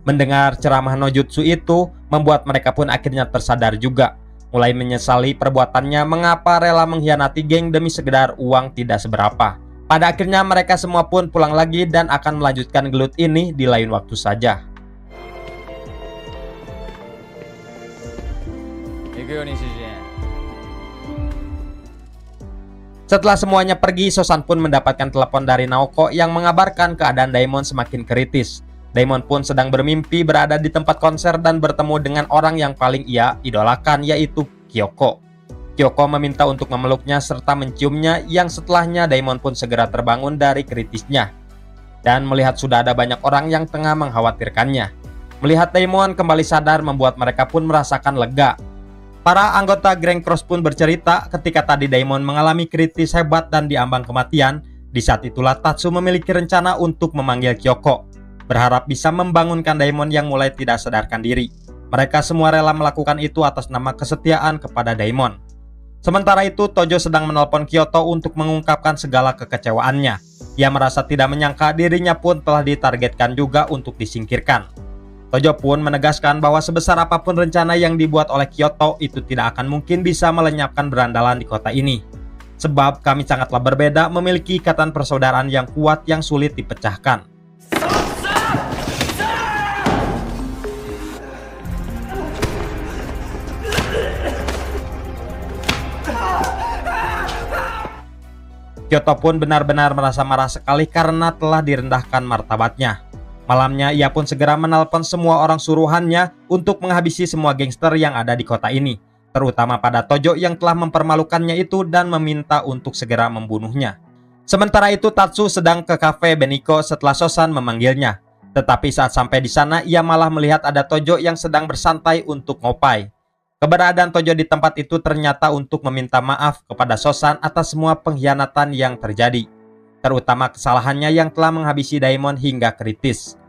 Mendengar ceramah Nojutsu itu membuat mereka pun akhirnya tersadar juga. Mulai menyesali perbuatannya mengapa rela mengkhianati geng demi sekedar uang tidak seberapa. Pada akhirnya mereka semua pun pulang lagi dan akan melanjutkan gelut ini di lain waktu saja. Setelah semuanya pergi, Sosan pun mendapatkan telepon dari Naoko yang mengabarkan keadaan Daimon semakin kritis. Daimon pun sedang bermimpi berada di tempat konser dan bertemu dengan orang yang paling ia idolakan, yaitu Kyoko. Kyoko meminta untuk memeluknya serta menciumnya, yang setelahnya Daimon pun segera terbangun dari kritisnya. Dan melihat sudah ada banyak orang yang tengah mengkhawatirkannya. Melihat Daimon kembali sadar membuat mereka pun merasakan lega. Para anggota Grand Cross pun bercerita ketika tadi Daimon mengalami kritis hebat dan diambang kematian. Di saat itulah Tatsu memiliki rencana untuk memanggil Kyoko, berharap bisa membangunkan Daimon yang mulai tidak sadarkan diri. Mereka semua rela melakukan itu atas nama kesetiaan kepada Daimon. Sementara itu Tojo sedang menelpon Kyoto untuk mengungkapkan segala kekecewaannya. Ia merasa tidak menyangka dirinya pun telah ditargetkan juga untuk disingkirkan. Tojo pun menegaskan bahwa sebesar apapun rencana yang dibuat oleh Kyoto itu tidak akan mungkin bisa melenyapkan berandalan di kota ini. Sebab kami sangatlah berbeda, memiliki ikatan persaudaraan yang kuat yang sulit dipecahkan. Kyoto pun benar-benar merasa marah sekali karena telah direndahkan martabatnya. Malamnya ia pun segera menelpon semua orang suruhannya untuk menghabisi semua gangster yang ada di kota ini. terutama pada Tojo yang telah mempermalukannya itu dan meminta untuk segera membunuhnya. Sementara itu Tatsu sedang ke kafe Beniko setelah Sosan memanggilnya. Tetapi saat sampai di sana, ia malah melihat ada Tojo yang sedang bersantai untuk ngopai. Keberadaan Tojo di tempat itu ternyata untuk meminta maaf kepada Sosan atas semua pengkhianatan yang terjadi, terutama kesalahannya yang telah menghabisi Daimon hingga kritis.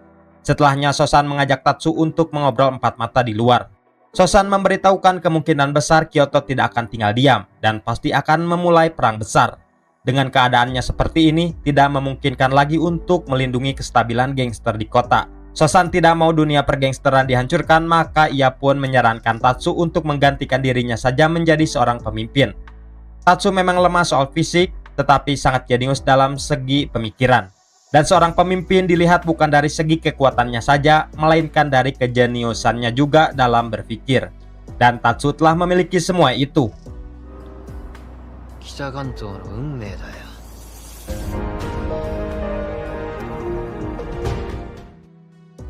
Setelahnya Sosan mengajak Tatsu untuk mengobrol empat mata di luar. Sosan memberitahukan kemungkinan besar Kyoto tidak akan tinggal diam dan pasti akan memulai perang besar. Dengan keadaannya seperti ini, tidak memungkinkan lagi untuk melindungi kestabilan gangster di kota. Sosan tidak mau dunia pergangsteran dihancurkan, maka ia pun menyarankan Tatsu untuk menggantikan dirinya saja menjadi seorang pemimpin. Tatsu memang lemah soal fisik, tetapi sangat jenius dalam segi pemikiran. Dan seorang pemimpin dilihat bukan dari segi kekuatannya saja, melainkan dari kejeniusannya juga dalam berpikir. Dan Tatsu telah memiliki semua itu. 北関東の運命だよ。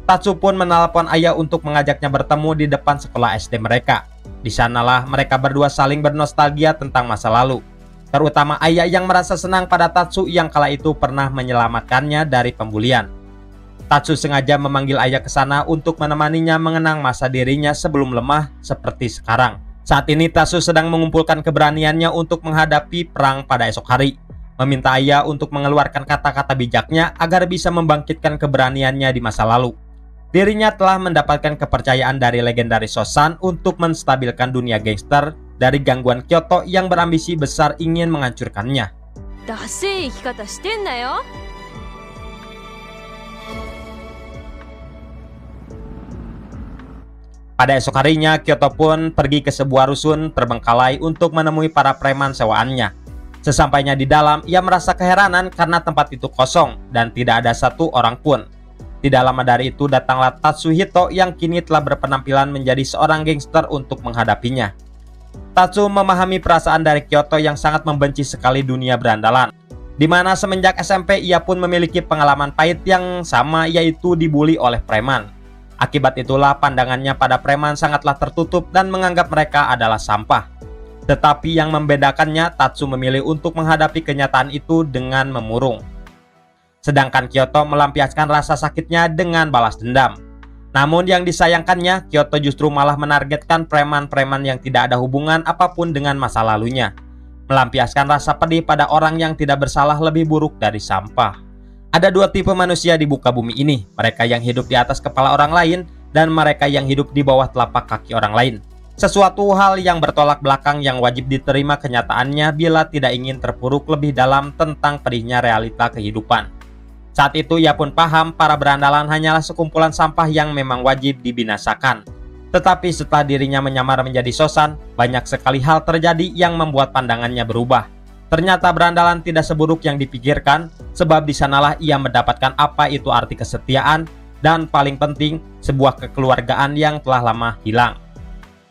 Tatsu pun menelpon ayah untuk mengajaknya bertemu di depan sekolah SD mereka. Di sanalah mereka berdua saling bernostalgia tentang masa lalu. Terutama ayah yang merasa senang pada Tatsu yang kala itu pernah menyelamatkannya dari pembulian. Tatsu sengaja memanggil ayah ke sana untuk menemaninya mengenang masa dirinya sebelum lemah seperti sekarang. Saat ini Tatsu sedang mengumpulkan keberaniannya untuk menghadapi perang pada esok hari. Meminta ayah untuk mengeluarkan kata-kata bijaknya agar bisa membangkitkan keberaniannya di masa lalu. Dirinya telah mendapatkan kepercayaan dari legendaris Sosan untuk menstabilkan dunia gangster dari gangguan Kyoto yang berambisi besar ingin menghancurkannya. ダセい生き方してんなよ。 Pada esok harinya, Kyoto pun pergi ke sebuah rusun terbengkalai untuk menemui para preman sewaannya. Sesampainya di dalam, ia merasa keheranan karena tempat itu kosong dan tidak ada satu orang pun. Tidak lama dari itu datanglah Tatsuhito yang kini telah berpenampilan menjadi seorang gangster untuk menghadapinya. Tatsu memahami perasaan dari Kyoto yang sangat membenci sekali dunia berandalan, di mana semenjak SMP ia pun memiliki pengalaman pahit yang sama, yaitu dibully oleh preman. Akibat itulah pandangannya pada preman sangatlah tertutup dan menganggap mereka adalah sampah. Tetapi yang membedakannya, Tatsu memilih untuk menghadapi kenyataan itu dengan memurung. Sedangkan Kyoto melampiaskan rasa sakitnya dengan balas dendam. Namun yang disayangkannya, Kyoto justru malah menargetkan preman-preman yang tidak ada hubungan apapun dengan masa lalunya. Melampiaskan rasa pedih pada orang yang tidak bersalah lebih buruk dari sampah. Ada dua tipe manusia di muka bumi ini, mereka yang hidup di atas kepala orang lain dan mereka yang hidup di bawah telapak kaki orang lain. Sesuatu hal yang bertolak belakang yang wajib diterima kenyataannya bila tidak ingin terpuruk lebih dalam tentang pedihnya realita kehidupan. Saat itu ia pun paham para berandalan hanyalah sekumpulan sampah yang memang wajib dibinasakan. Tetapi setelah dirinya menyamar menjadi Sosan, banyak sekali hal terjadi yang membuat pandangannya berubah. Ternyata berandalan tidak seburuk yang dipikirkan, sebab di sanalah ia mendapatkan apa itu arti kesetiaan dan paling penting, sebuah kekeluargaan yang telah lama hilang.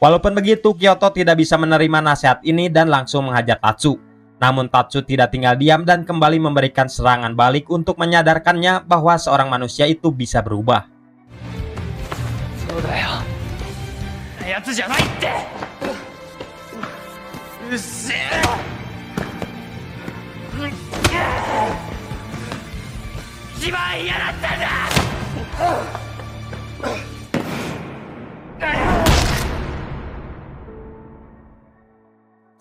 Walaupun begitu, Kyoto tidak bisa menerima nasihat ini dan langsung menghajar Tatsu. Namun Tatsu tidak tinggal diam dan kembali memberikan serangan balik untuk menyadarkannya bahwa seorang manusia itu bisa berubah.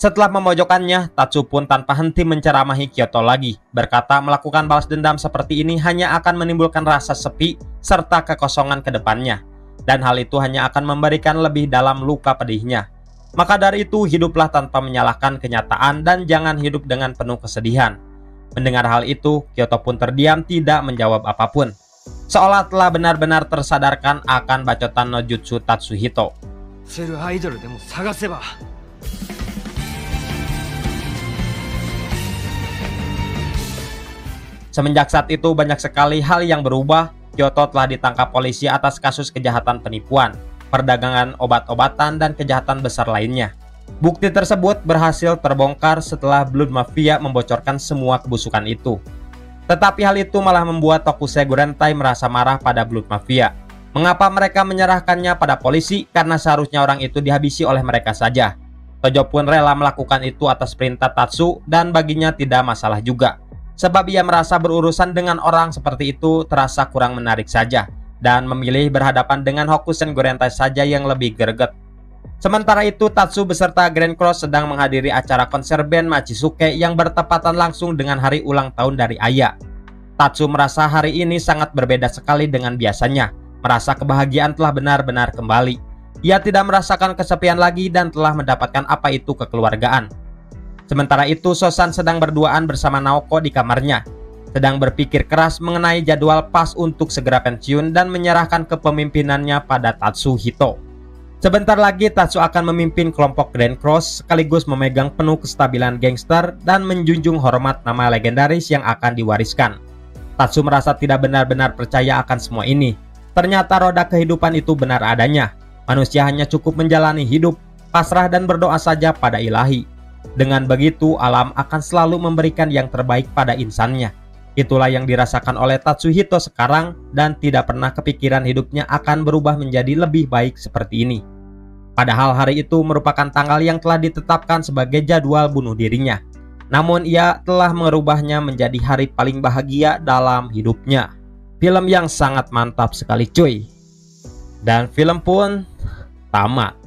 Setelah memojokkannya, Tatsu pun tanpa henti menceramahi Kyoto lagi, berkata melakukan balas dendam seperti ini hanya akan menimbulkan rasa sepi serta kekosongan ke depannya, dan hal itu hanya akan memberikan lebih dalam luka pedihnya. Maka dari itu, hiduplah tanpa menyalahkan kenyataan dan jangan hidup dengan penuh kesedihan. Mendengar hal itu, Kyoto pun terdiam tidak menjawab apapun, seolah telah benar-benar tersadarkan akan bacotan no jutsu Tatsuhito. Semenjak saat itu banyak sekali hal yang berubah. Kyoto telah ditangkap polisi atas kasus kejahatan penipuan, perdagangan obat-obatan, dan kejahatan besar lainnya. Bukti tersebut berhasil terbongkar setelah Blood Mafia membocorkan semua kebusukan itu. Tetapi hal itu malah membuat Tokusei Gurentai merasa marah pada Blood Mafia. Mengapa mereka menyerahkannya pada polisi? Karena seharusnya orang itu dihabisi oleh mereka saja. Tojo pun rela melakukan itu atas perintah Tatsu dan baginya tidak masalah juga. Sebab ia merasa berurusan dengan orang seperti itu terasa kurang menarik saja dan memilih berhadapan dengan Hokusen Gorentai saja yang lebih greget. Sementara itu Tatsu beserta Grand Cross sedang menghadiri acara konser band Machisuke yang bertepatan langsung dengan hari ulang tahun dari Aya. Tatsu merasa hari ini sangat berbeda sekali dengan biasanya, merasa kebahagiaan telah benar-benar kembali. Ia tidak merasakan kesepian lagi dan telah mendapatkan apa itu kekeluargaan. Sementara itu Sosan sedang berduaan bersama Naoko di kamarnya, sedang berpikir keras mengenai jadwal pas untuk segera pensiun dan menyerahkan kepemimpinannya pada Tatsuhito. Sebentar lagi Tatsu akan memimpin kelompok Grand Cross sekaligus memegang penuh kestabilan gangster dan menjunjung hormat nama legendaris yang akan diwariskan. Tatsu merasa tidak benar-benar percaya akan semua ini. Ternyata roda kehidupan itu benar adanya. Manusia hanya cukup menjalani hidup, pasrah dan berdoa saja pada ilahi. Dengan begitu, alam akan selalu memberikan yang terbaik pada insannya. Itulah yang dirasakan oleh Tatsuhito sekarang dan tidak pernah kepikiran hidupnya akan berubah menjadi lebih baik seperti ini. Padahal hari itu merupakan tanggal yang telah ditetapkan sebagai jadwal bunuh dirinya. Namun ia telah merubahnya menjadi hari paling bahagia dalam hidupnya. Film yang sangat mantap sekali cuy. Dan film pun tamat.